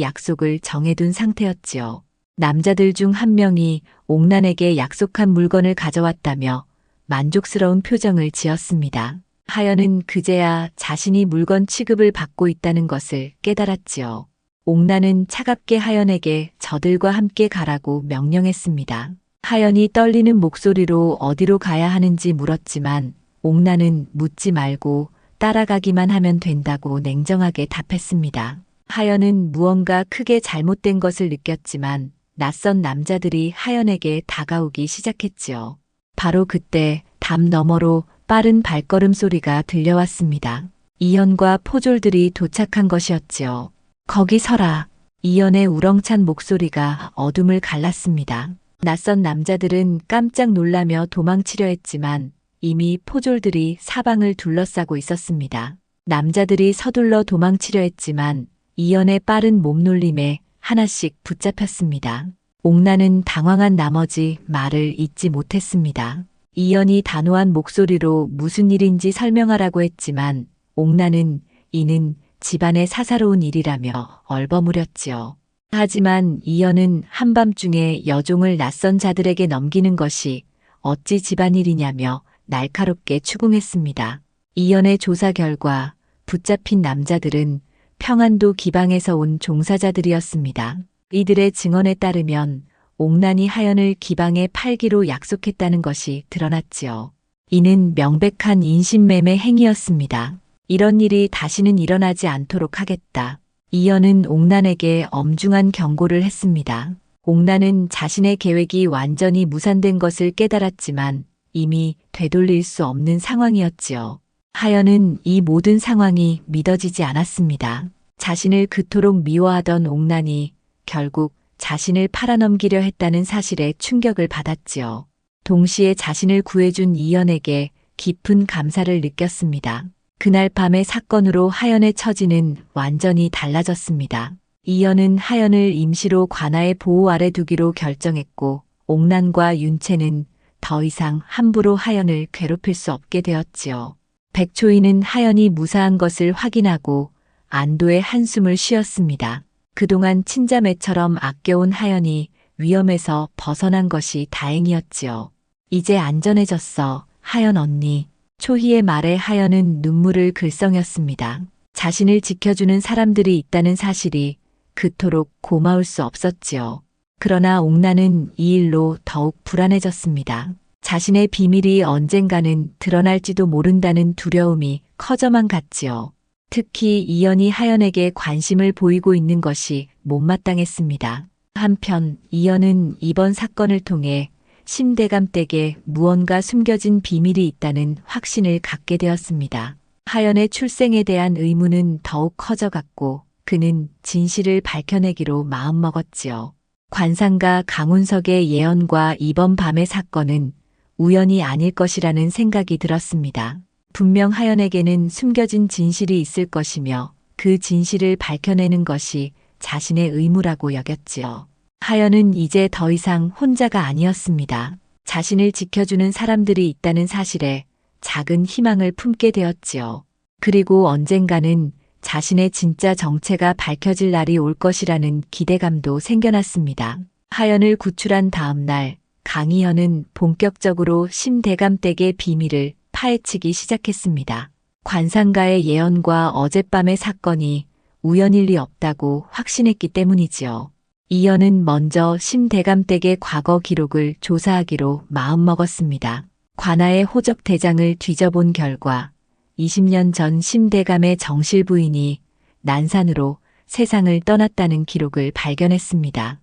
약속을 정해둔 상태였지요. 남자들 중 한 명이 옥란에게 약속한 물건을 가져왔다며 만족스러운 표정을 지었습니다. 하연은 그제야 자신이 물건 취급을 받고 있다는 것을 깨달았지요. 옥란은 차갑게 하연에게 저들과 함께 가라고 명령했습니다. 하연이 떨리는 목소리로 어디로 가야 하는지 물었지만 옥란은 묻지 말고 따라가기만 하면 된다고 냉정하게 답했습니다. 하연은 무언가 크게 잘못된 것을 느꼈지만 낯선 남자들이 하연에게 다가오기 시작했지요. 바로 그때 담 너머로 빠른 발걸음 소리가 들려왔습니다. 이연과 포졸들이 도착한 것이었지요. 거기 서라. 이연의 우렁찬 목소리가 어둠을 갈랐습니다. 낯선 남자들은 깜짝 놀라며 도망치려 했지만 이미 포졸들이 사방을 둘러싸고 있었습니다. 남자들이 서둘러 도망치려 했지만 이연의 빠른 몸놀림에 하나씩 붙잡혔습니다. 옥나는 당황한 나머지 말을 잇지 못했습니다. 이연이 단호한 목소리로 무슨 일인지 설명하라고 했지만 옥나는 이는 집안의 사사로운 일이라며 얼버무렸지요. 하지만 이연은 한밤중에 여종을 낯선 자들에게 넘기는 것이 어찌 집안일이냐며 날카롭게 추궁했습니다. 이연의 조사 결과 붙잡힌 남자들은 평안도 기방에서 온 종사자들이었습니다. 이들의 증언에 따르면 옥난이 하연을 기방에 팔기로 약속했다는 것이 드러났지요. 이는 명백한 인신매매 행위였습니다. 이런 일이 다시는 일어나지 않도록 하겠다. 이연은 옥난에게 엄중한 경고를 했습니다. 옥난은 자신의 계획이 완전히 무산된 것을 깨달았지만 이미 되돌릴 수 없는 상황이었지요. 하연은 이 모든 상황이 믿어지지 않았습니다. 자신을 그토록 미워하던 옥난이 결국 자신을 팔아넘기려 했다는 사실에 충격을 받았지요. 동시에 자신을 구해준 이연에게 깊은 감사를 느꼈습니다. 그날 밤의 사건으로 하연의 처지는 완전히 달라졌습니다. 이연은 하연을 임시로 관아의 보호 아래 두기로 결정했고 옥난과 윤채는 더 이상 함부로 하연을 괴롭힐 수 없게 되었지요. 백초이는 하연이 무사한 것을 확인하고 안도의 한숨을 쉬었습니다. 그동안 친자매처럼 아껴온 하연이 위험에서 벗어난 것이 다행이었지요. 이제 안전해졌어, 하연 언니. 초희의 말에 하연은 눈물을 글썽였습니다. 자신을 지켜주는 사람들이 있다는 사실이 그토록 고마울 수 없었지요. 그러나 옥나는 이 일로 더욱 불안해졌습니다. 자신의 비밀이 언젠가는 드러날지도 모른다는 두려움이 커져만 갔지요. 특히 이연이 하연에게 관심을 보이고 있는 것이 못마땅했습니다. 한편 이연은 이번 사건을 통해 심대감 댁에 무언가 숨겨진 비밀이 있다는 확신을 갖게 되었습니다. 하연의 출생에 대한 의문은 더욱 커져갔고 그는 진실을 밝혀내기로 마음먹었지요. 관상가 강운석의 예언과 이번 밤의 사건은 우연이 아닐 것이라는 생각이 들었습니다. 분명 하연에게는 숨겨진 진실이 있을 것이며 그 진실을 밝혀내는 것이 자신의 의무라고 여겼지요. 하연은 이제 더 이상 혼자가 아니었습니다. 자신을 지켜주는 사람들이 있다는 사실에 작은 희망을 품게 되었지요. 그리고 언젠가는 자신의 진짜 정체가 밝혀질 날이 올 것이라는 기대감도 생겨났습니다. 하연을 구출한 다음 날 강희연은 본격적으로 심대감 댁의 비밀을 파헤치기 시작했습니다. 관상가의 예언과 어젯밤의 사건이 우연일 리 없다고 확신했기 때문이지요. 이연은 먼저 심대감 댁의 과거 기록을 조사하기로 마음먹었습니다. 관아의 호적 대장을 뒤져본 결과 20년 전 심대감의 정실 부인이 난산으로 세상을 떠났다는 기록을 발견했습니다.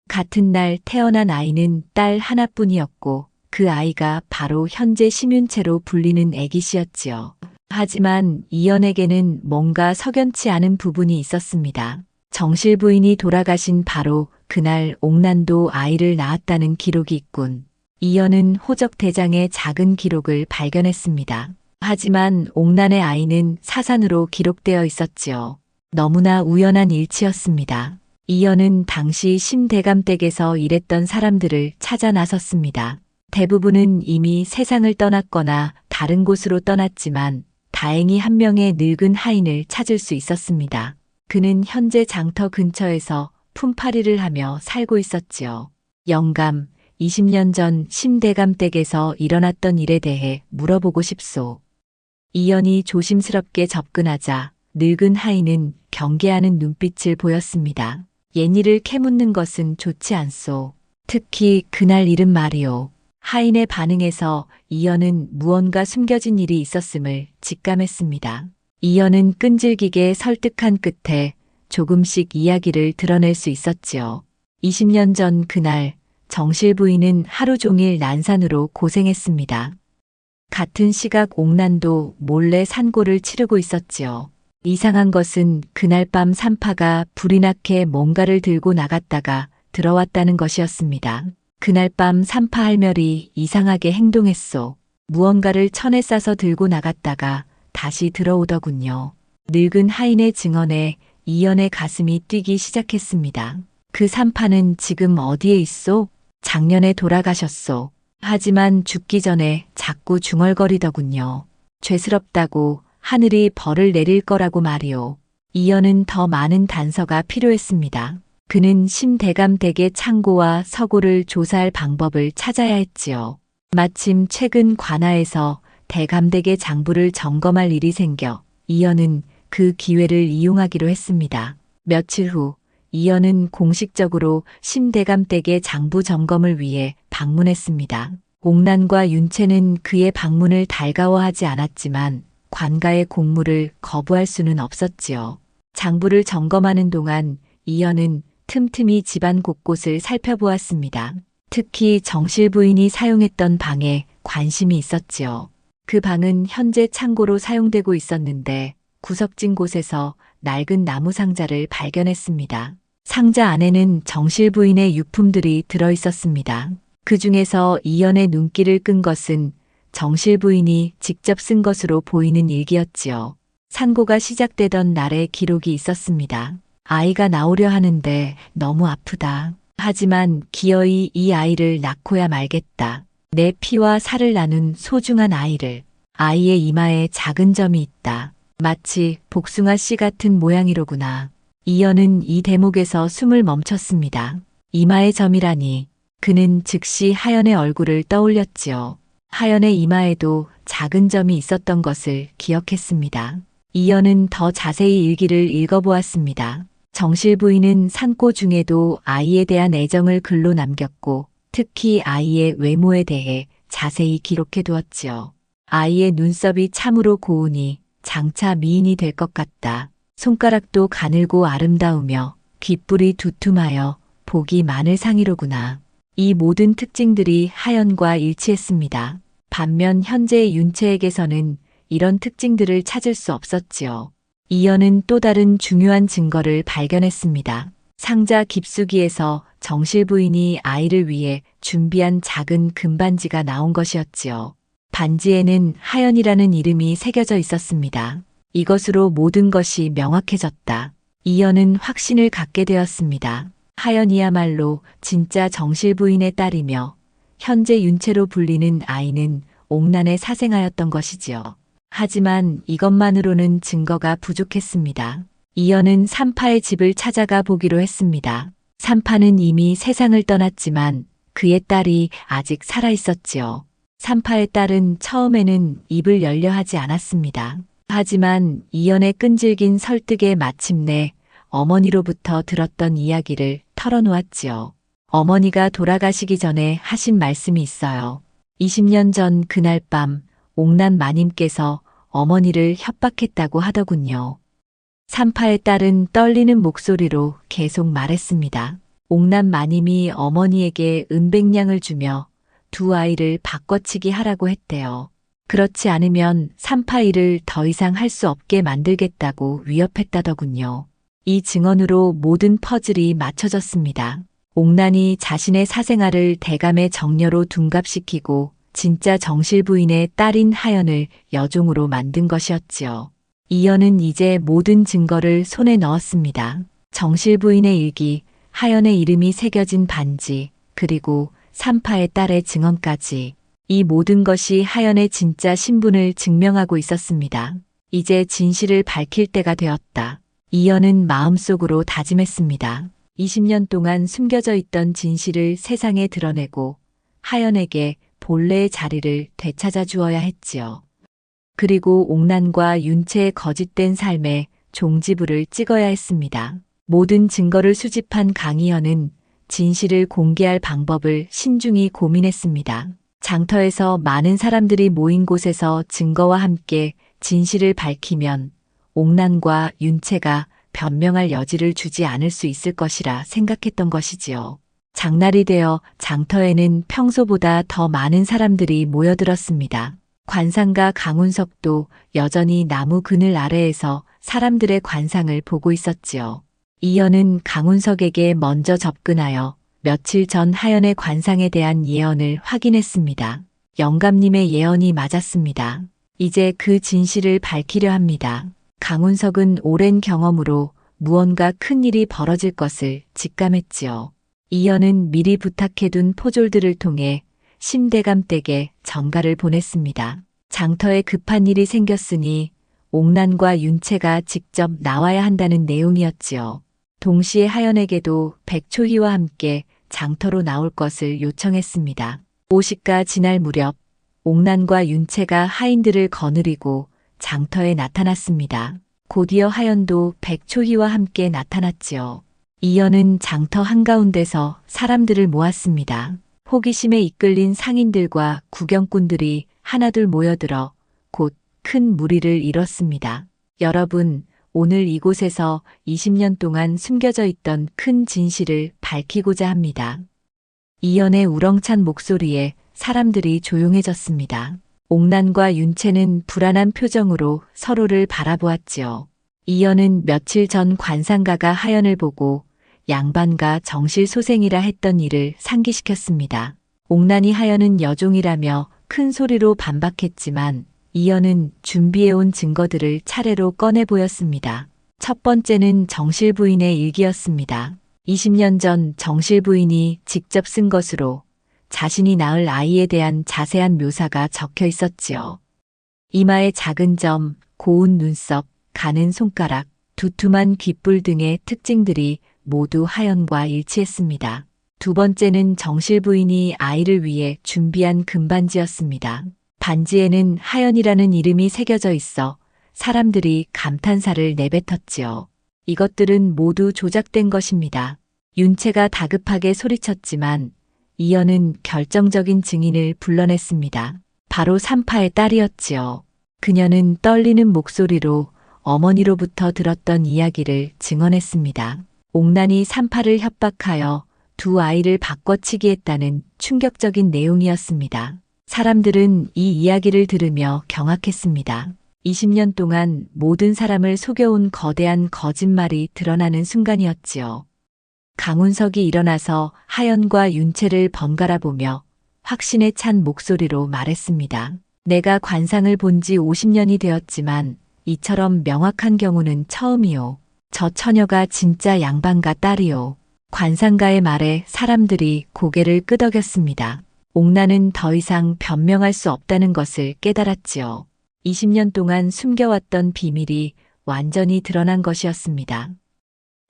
같은 날 태어난 아이는 딸 하나뿐이었고 그 아이가 바로 현재 심윤채로 불리는 애기씨였지요. 하지만 이연에게는 뭔가 석연치 않은 부분이 있었습니다. 정실 부인이 돌아가신 바로 그날 옥난도 아이를 낳았다는 기록이 있군. 이연은 호적 대장의 작은 기록을 발견했습니다. 하지만 옥난의 아이는 사산으로 기록되어 있었지요. 너무나 우연한 일치였습니다. 이연은 당시 심대감 댁에서 일했던 사람들을 찾아 나섰습니다. 대부분은 이미 세상을 떠났거나 다른 곳으로 떠났지만 다행히 한 명의 늙은 하인을 찾을 수 있었습니다. 그는 현재 장터 근처에서 품팔이를 하며 살고 있었지요. 영감, 20년 전 심대감 댁에서 일어났던 일에 대해 물어보고 싶소. 이연이 조심스럽게 접근하자 늙은 하인은 경계하는 눈빛을 보였습니다. 옛일을 캐묻는 것은 좋지 않소. 특히 그날 일은 말이오. 하인의 반응에서 이연은 무언가 숨겨진 일이 있었음을 직감했습니다. 이연은 끈질기게 설득한 끝에 조금씩 이야기를 드러낼 수 있었지요. 20년 전 그날 정실 부인은 하루 종일 난산으로 고생했습니다. 같은 시각 옥난도 몰래 산고를 치르고 있었지요. 이상한 것은 그날 밤 산파가 불이 나게 뭔가를 들고 나갔다가 들어왔다는 것이었습니다. 그날 밤 산파 할멸이 이상하게 행동했소. 무언가를 천에 싸서 들고 나갔다가 다시 들어오더군요. 늙은 하인의 증언에 이연의 가슴이 뛰기 시작했습니다. 그 산파는 지금 어디에 있소? 작년에 돌아가셨소. 하지만 죽기 전에 자꾸 중얼거리더군요. 죄스럽다고 하늘이 벌을 내릴 거라고 말이오. 이연은 더 많은 단서가 필요했습니다. 그는 심대감 댁의 창고와 서고를 조사할 방법을 찾아야 했지요. 마침 최근 관아에서 대감댁의 장부를 점검할 일이 생겨 이연은 그 기회를 이용하기로 했습니다. 며칠 후 이연은 공식적으로 심대감 댁의 장부 점검을 위해 방문했습니다. 옥난과 윤채는 그의 방문을 달가워하지 않았지만 관가의 공무를 거부할 수는 없었지요. 장부를 점검하는 동안 이연은 틈틈이 집안 곳곳을 살펴보았습니다. 특히 정실 부인이 사용했던 방에 관심이 있었지요. 그 방은 현재 창고로 사용되고 있었는데 구석진 곳에서 낡은 나무 상자를 발견했습니다. 상자 안에는 정실 부인의 유품들이 들어 있었습니다. 그 중에서 이연의 눈길을 끈 것은 정실 부인이 직접 쓴 것으로 보이는 일기였지요. 산고가 시작되던 날의 기록이 있었습니다. 아이가 나오려 하는데 너무 아프다. 하지만 기어이 이 아이를 낳고야 말겠다. 내 피와 살을 나눈 소중한 아이를. 아이의 이마에 작은 점이 있다. 마치 복숭아 씨 같은 모양이로구나. 이연은 이 대목에서 숨을 멈췄습니다. 이마의 점이라니. 그는 즉시 하연의 얼굴을 떠올렸지요. 하연의 이마에도 작은 점이 있었던 것을 기억했습니다. 이연은 더 자세히 일기를 읽어보았습니다. 정실 부인은 산고 중에도 아이에 대한 애정을 글로 남겼고 특히 아이의 외모에 대해 자세히 기록해 두었지요. 아이의 눈썹이 참으로 고우니 장차 미인이 될 것 같다. 손가락도 가늘고 아름다우며 귓불이 두툼하여 복이 많을 상이로구나. 이 모든 특징들이 하연과 일치했습니다. 반면 현재 윤채에게서는 이런 특징들을 찾을 수 없었지요. 이연은 또 다른 중요한 증거를 발견했습니다. 상자 깊숙이에서 정실 부인이 아이를 위해 준비한 작은 금반지가 나온 것이었지요. 반지에는 하연이라는 이름이 새겨져 있었습니다. 이것으로 모든 것이 명확해졌다. 이연은 확신을 갖게 되었습니다. 하연이야말로 진짜 정실 부인의 딸이며 현재 윤채로 불리는 아이는 옥난에 사생하였던 것이지요. 하지만 이것만으로는 증거가 부족했습니다. 이연은 산파의 집을 찾아가 보기로 했습니다. 산파는 이미 세상을 떠났지만 그의 딸이 아직 살아 있었지요. 산파의 딸은 처음에는 입을 열려 하지 않았습니다. 하지만 이연의 끈질긴 설득에 마침내 어머니로부터 들었던 이야기를 털어놓았지요. 어머니가 돌아가시기 전에 하신 말씀이 있어요. 20년 전 그날 밤 옥난 마님께서 어머니를 협박했다고 하더군요. 산파의 딸은 떨리는 목소리로 계속 말했습니다. 옥난 마님이 어머니에게 은백냥을 주며 두 아이를 바꿔치기 하라고 했대요. 그렇지 않으면 산파 일을 더 이상 할 수 없게 만들겠다고 위협했다더군요. 이 증언으로 모든 퍼즐이 맞춰졌습니다. 옥난이 자신의 사생아를 대감의 정녀로 둔갑시키고 진짜 정실 부인의 딸인 하연을 여종으로 만든 것이었지요. 이연은 이제 모든 증거를 손에 넣었습니다. 정실 부인의 일기, 하연의 이름이 새겨진 반지, 그리고 산파의 딸의 증언까지. 이 모든 것이 하연의 진짜 신분을 증명하고 있었습니다. 이제 진실을 밝힐 때가 되었다. 이연은 마음속으로 다짐했습니다. 20년 동안 숨겨져 있던 진실을 세상에 드러내고 하연에게 본래의 자리를 되찾아 주어야 했지요. 그리고 옥난과 윤채의 거짓된 삶에 종지부를 찍어야 했습니다. 모든 증거를 수집한 강희연은 진실을 공개할 방법을 신중히 고민했습니다. 장터에서 많은 사람들이 모인 곳에서 증거와 함께 진실을 밝히면 옥난과 윤채가 변명할 여지를 주지 않을 수 있을 것이라 생각했던 것이지요. 장날이 되어 장터에는 평소보다 더 많은 사람들이 모여들었습니다. 관상가 강운석도 여전히 나무 그늘 아래에서 사람들의 관상을 보고 있었지요. 이연은 강운석에게 먼저 접근하여 며칠 전 하연의 관상에 대한 예언을 확인했습니다. 영감님의 예언이 맞았습니다. 이제 그 진실을 밝히려 합니다. 강운석은 오랜 경험으로 무언가 큰 일이 벌어질 것을 직감했지요. 이연은 미리 부탁해둔 포졸들을 통해 심대감댁에 전가를 보냈습니다. 장터에 급한 일이 생겼으니 옥란과 윤채가 직접 나와야 한다는 내용이었지요. 동시에 하연에게도 백초희와 함께 장터로 나올 것을 요청했습니다. 오시가 지날 무렵 옥란과 윤채가 하인들을 거느리고 장터에 나타났습니다. 곧이어 하연도 백초희와 함께 나타났지요. 이연은 장터 한가운데서 사람들을 모았습니다. 호기심에 이끌린 상인들과 구경꾼들이 하나둘 모여들어 곧 큰 무리를 이뤘습니다. 여러분, 오늘 이곳에서 20년 동안 숨겨져 있던 큰 진실을 밝히고자 합니다. 이연의 우렁찬 목소리에 사람들이 조용해졌습니다. 옥란과 윤채는 불안한 표정으로 서로를 바라보았지요. 이연은 며칠 전 관상가가 하연을 보고 양반과 정실소생이라 했던 일을 상기시켰습니다. 옥란이 하연은 여종이라며 큰 소리로 반박했지만 이연은 준비해온 증거들을 차례로 꺼내 보였습니다. 첫 번째는 정실 부인의 일기였습니다. 20년 전 정실 부인이 직접 쓴 것으로 자신이 낳을 아이에 대한 자세한 묘사가 적혀 있었지요. 이마에 작은 점, 고운 눈썹, 가는 손가락, 두툼한 귓불 등의 특징들이 모두 하연과 일치했습니다. 두 번째는 정실 부인이 아이를 위해 준비한 금반지였습니다. 반지에는 하연이라는 이름이 새겨져 있어 사람들이 감탄사를 내뱉었지요. 이것들은 모두 조작된 것입니다. 윤채가 다급하게 소리쳤지만 이연은 결정적인 증인을 불러냈습니다. 바로 산파의 딸이었지요. 그녀는 떨리는 목소리로 어머니로부터 들었던 이야기를 증언했습니다. 옥란이 산파를 협박하여 두 아이를 바꿔치기 했다는 충격적인 내용이었습니다. 사람들은 이 이야기를 들으며 경악했습니다. 20년 동안 모든 사람을 속여온 거대한 거짓말이 드러나는 순간이었지요. 강운석이 일어나서 하연과 윤채를 번갈아 보며 확신에 찬 목소리로 말했습니다. 내가 관상을 본 지 50년이 되었지만 이처럼 명확한 경우는 처음이요. 저 처녀가 진짜 양반가 딸이요. 관상가의 말에 사람들이 고개를 끄덕였습니다. 옥란은 더 이상 변명할 수 없다는 것을 깨달았지요. 20년 동안 숨겨왔던 비밀이 완전히 드러난 것이었습니다.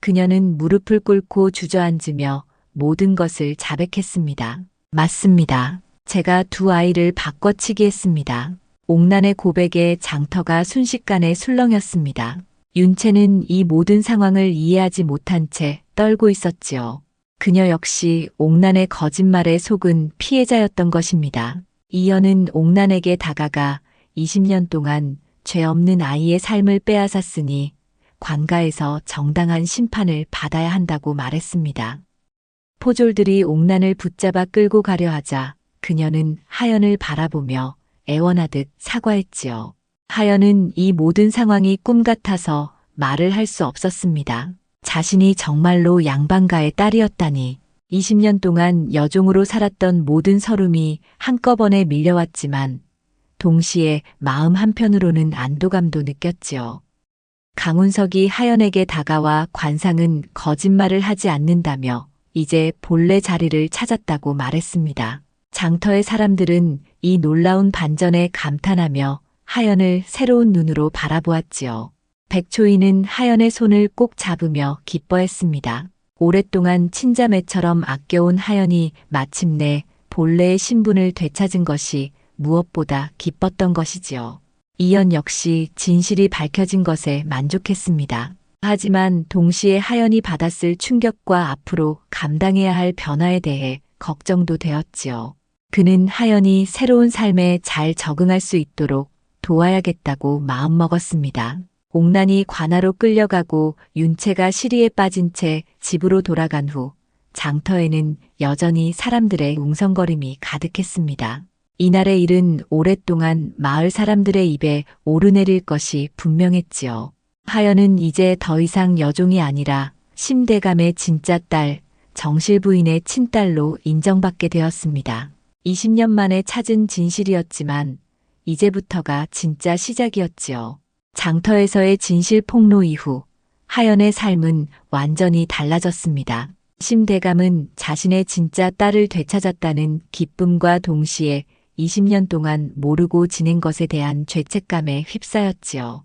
그녀는 무릎을 꿇고 주저앉으며 모든 것을 자백했습니다. 맞습니다. 제가 두 아이를 바꿔치기 했습니다. 옥란의 고백에 장터가 순식간에 술렁였습니다. 윤채는 이 모든 상황을 이해하지 못한 채 떨고 있었지요. 그녀 역시 옥란의 거짓말에 속은 피해자였던 것입니다. 이연은 옥란에게 다가가 20년 동안 죄 없는 아이의 삶을 빼앗았으니 관가에서 정당한 심판을 받아야 한다고 말했습니다. 포졸들이 옥란을 붙잡아 끌고 가려 하자 그녀는 하연을 바라보며 애원하듯 사과했지요. 하연은 이 모든 상황이 꿈 같아서 말을 할 수 없었습니다. 자신이 정말로 양반가의 딸이었다니. 20년 동안 여종으로 살았던 모든 서름이 한꺼번에 밀려왔지만 동시에 마음 한편으로는 안도감도 느꼈지요. 강운석이 하연에게 다가와 관상은 거짓말을 하지 않는다며 이제 본래 자리를 찾았다고 말했습니다. 장터의 사람들은 이 놀라운 반전에 감탄하며 하연을 새로운 눈으로 바라보았지요. 백초희는 하연의 손을 꼭 잡으며 기뻐했습니다. 오랫동안 친자매처럼 아껴온 하연이 마침내 본래의 신분을 되찾은 것이 무엇보다 기뻤던 것이지요. 이연 역시 진실이 밝혀진 것에 만족했습니다. 하지만 동시에 하연이 받았을 충격과 앞으로 감당해야 할 변화에 대해 걱정도 되었지요. 그는 하연이 새로운 삶에 잘 적응할 수 있도록 도와야겠다고 마음먹었습니다. 옥란이 관아로 끌려가고 윤채가 시리에 빠진 채 집으로 돌아간 후 장터에는 여전히 사람들의 웅성거림이 가득했습니다. 이날의 일은 오랫동안 마을 사람들의 입에 오르내릴 것이 분명했지요. 하연은 이제 더 이상 여종이 아니라 심대감의 진짜 딸, 정실 부인의 친딸로 인정받게 되었습니다. 20년 만에 찾은 진실이었지만 이제부터가 진짜 시작이었지요. 장터에서의 진실 폭로 이후 하연의 삶은 완전히 달라졌습니다. 심대감은 자신의 진짜 딸을 되찾았다는 기쁨과 동시에 20년 동안 모르고 지낸 것에 대한 죄책감에 휩싸였지요.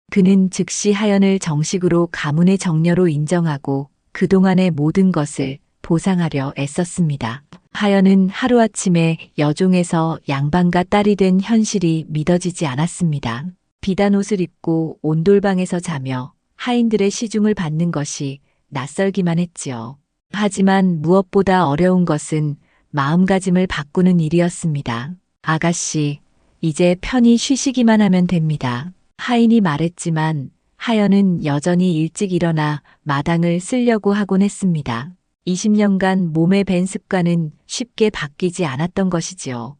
그는 즉시 하연을 정식으로 가문의 정녀로 인정하고 그동안의 모든 것을 보상하려 애썼습니다. 하연은 하루아침에 여종에서 양반과 딸이 된 현실이 믿어지지 않았습니다. 비단 옷을 입고 온돌방에서 자며 하인들의 시중을 받는 것이 낯설기만 했지요. 하지만 무엇보다 어려운 것은 마음가짐을 바꾸는 일이었습니다. 아가씨, 이제 편히 쉬시기만 하면 됩니다. 하인이 말했지만 하연은 여전히 일찍 일어나 마당을 쓸려고 하곤 했습니다. 20년간 몸에 밴 습관은 쉽게 바뀌지 않았던 것이지요.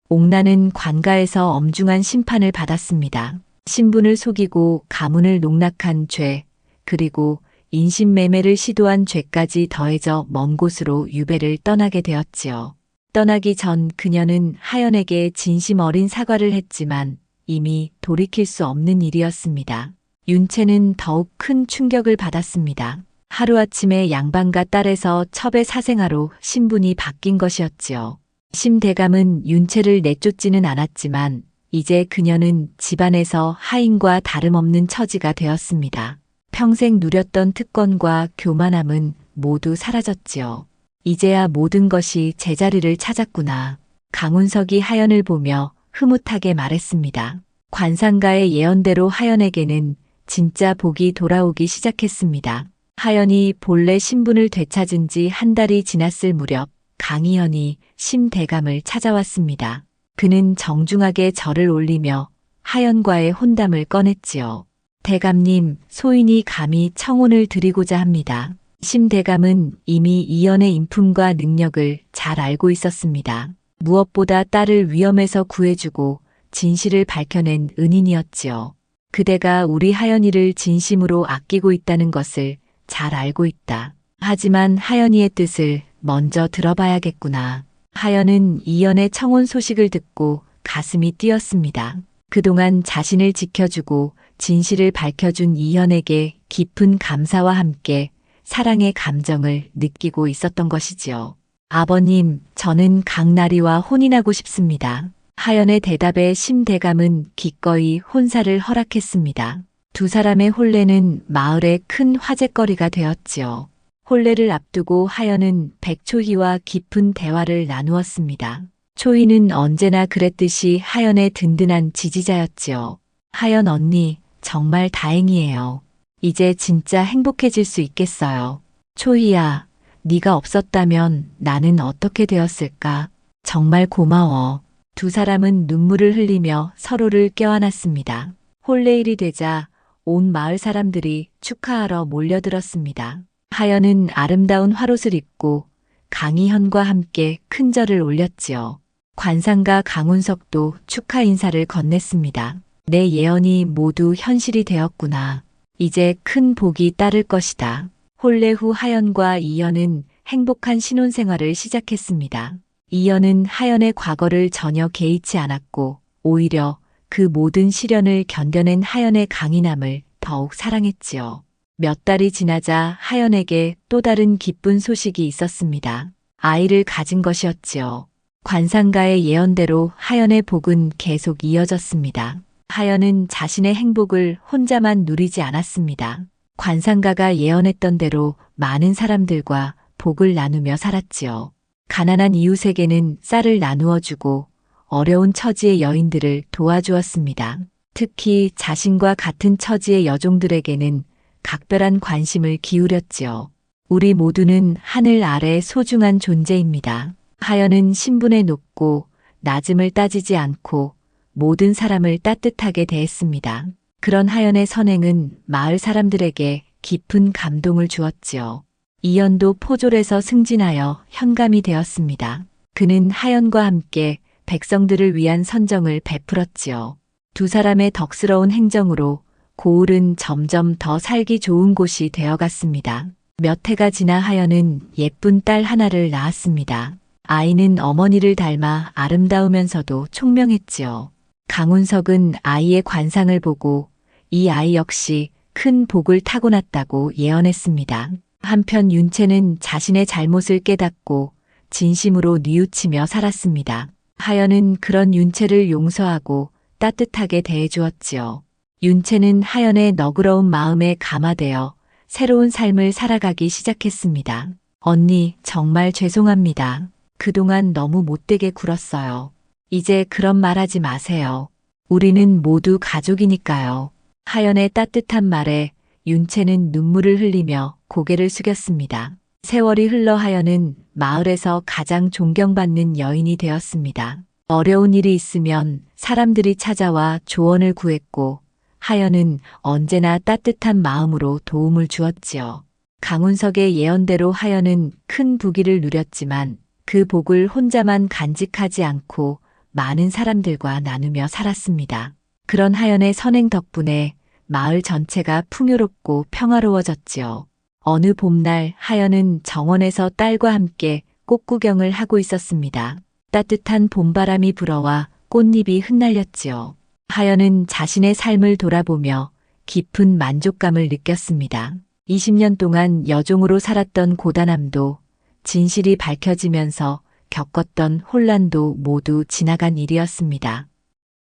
옥란은 관가에서 엄중한 심판을 받았습니다. 신분을 속이고 가문을 농락한 죄, 그리고 인신매매를 시도한 죄까지 더해져 먼 곳으로 유배를 떠나게 되었지요. 떠나기 전 그녀는 하연에게 진심 어린 사과를 했지만 이미 돌이킬 수 없는 일이었습니다. 윤채는 더욱 큰 충격을 받았습니다. 하루아침에 양반과 딸에서 첩의 사생아로 신분이 바뀐 것이었지요. 심대감은 윤채를 내쫓지는 않았지만 이제 그녀는 집안에서 하인과 다름없는 처지가 되었습니다. 평생 누렸던 특권과 교만함은 모두 사라졌지요. 이제야 모든 것이 제자리를 찾았구나. 강운석이 하연을 보며 흐뭇하게 말했습니다. 관상가의 예언대로 하연에게는 진짜 복이 돌아오기 시작했습니다. 하연이 본래 신분을 되찾은 지 한 달이 지났을 무렵 강희연이 심대감을 찾아왔습니다. 그는 정중하게 절을 올리며 하연과의 혼담을 꺼냈지요. 대감님, 소인이 감히 청혼을 드리고자 합니다. 심대감은 이미 이연의 인품과 능력을 잘 알고 있었습니다. 무엇보다 딸을 위험에서 구해주고 진실을 밝혀낸 은인이었지요. 그대가 우리 하연이를 진심으로 아끼고 있다는 것을 잘 알고 있다. 하지만 하연이의 뜻을 먼저 들어봐야겠구나. 하연은 이연의 청혼 소식을 듣고 가슴이 뛰었습니다. 그동안 자신을 지켜주고 진실을 밝혀준 이연에게 깊은 감사와 함께 사랑의 감정을 느끼고 있었던 것이지요. 아버님, 저는 강나리와 혼인하고 싶습니다. 하연의 대답에 심대감은 기꺼이 혼사를 허락했습니다. 두 사람의 혼례는 마을의 큰 화제거리가 되었지요. 혼례를 앞두고 하연은 백초희와 깊은 대화를 나누었습니다. 초희는 언제나 그랬듯이 하연의 든든한 지지자였지요. 하연 언니, 정말 다행이에요. 이제 진짜 행복해질 수 있겠어요. 초희야, 네가 없었다면 나는 어떻게 되었을까? 정말 고마워. 두 사람은 눈물을 흘리며 서로를 껴안았습니다. 혼례일이 되자 온 마을 사람들이 축하하러 몰려들었습니다. 하연은 아름다운 화롯을 입고 강희현과 함께 큰 절을 올렸지요. 관상가 강운석도 축하 인사를 건넸습니다. 내 예언이 모두 현실이 되었구나. 이제 큰 복이 따를 것이다. 혼례 후 하연과 이연은 행복한 신혼생활을 시작했습니다. 이연은 하연의 과거를 전혀 개의치 않았고 오히려 그 모든 시련을 견뎌낸 하연의 강인함을 더욱 사랑했지요. 몇 달이 지나자 하연에게 또 다른 기쁜 소식이 있었습니다. 아이를 가진 것이었지요. 관상가의 예언대로 하연의 복은 계속 이어졌습니다. 하연은 자신의 행복을 혼자만 누리지 않았습니다. 관상가가 예언했던 대로 많은 사람들과 복을 나누며 살았지요. 가난한 이웃에게는 쌀을 나누어 주고 어려운 처지의 여인들을 도와주었습니다. 특히 자신과 같은 처지의 여종들에게는 각별한 관심을 기울였지요. 우리 모두는 하늘 아래 소중한 존재입니다. 하연은 신분에 높고 낮음을 따지지 않고 모든 사람을 따뜻하게 대했습니다. 그런 하연의 선행은 마을 사람들에게 깊은 감동을 주었지요. 이연도 포졸에서 승진하여 현감이 되었습니다. 그는 하연과 함께 백성들을 위한 선정을 베풀었지요. 두 사람의 덕스러운 행정으로 고을은 점점 더 살기 좋은 곳이 되어갔습니다. 몇 해가 지나 하연은 예쁜 딸 하나를 낳았습니다. 아이는 어머니를 닮아 아름다우면서도 총명했지요. 강운석은 아이의 관상을 보고 이 아이 역시 큰 복을 타고났다고 예언했습니다. 한편 윤채는 자신의 잘못을 깨닫고 진심으로 뉘우치며 살았습니다. 하연은 그런 윤채를 용서하고 따뜻하게 대해주었지요. 윤채는 하연의 너그러운 마음에 감화되어 새로운 삶을 살아가기 시작했습니다. 언니, 정말 죄송합니다. 그동안 너무 못되게 굴었어요. 이제 그런 말 하지 마세요. 우리는 모두 가족이니까요. 하연의 따뜻한 말에 윤채는 눈물을 흘리며 고개를 숙였습니다. 세월이 흘러 하연은 마을에서 가장 존경받는 여인이 되었습니다. 어려운 일이 있으면 사람들이 찾아와 조언을 구했고 하연은 언제나 따뜻한 마음으로 도움을 주었지요. 강운석의 예언대로 하연은 큰 부귀를 누렸지만 그 복을 혼자만 간직하지 않고 많은 사람들과 나누며 살았습니다. 그런 하연의 선행 덕분에 마을 전체가 풍요롭고 평화로워졌지요. 어느 봄날 하연은 정원에서 딸과 함께 꽃 구경을 하고 있었습니다. 따뜻한 봄바람이 불어와 꽃잎이 흩날렸지요. 하연은 자신의 삶을 돌아보며 깊은 만족감을 느꼈습니다. 20년 동안 여종으로 살았던 고단함도 진실이 밝혀지면서 겪었던 혼란도 모두 지나간 일이었습니다.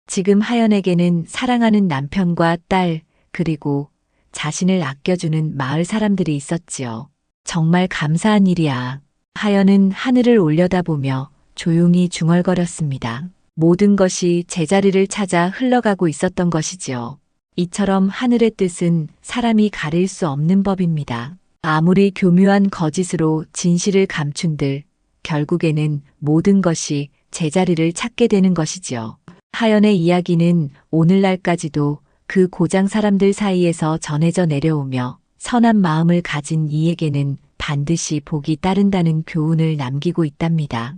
지금 하연에게는 사랑하는 남편과 딸, 그리고 자신을 아껴주는 마을 사람들이 있었지요. 정말 감사한 일이야. 하연은 하늘을 올려다보며 조용히 중얼거렸습니다. 모든 것이 제자리를 찾아 흘러가고 있었던 것이지요. 이처럼 하늘의 뜻은 사람이 가릴 수 없는 법입니다. 아무리 교묘한 거짓으로 진실을 감춘들 결국에는 모든 것이 제자리를 찾게 되는 것이지요. 하연의 이야기는 오늘날까지도 그 고장 사람들 사이에서 전해져 내려오며 선한 마음을 가진 이에게는 반드시 복이 따른다는 교훈을 남기고 있답니다.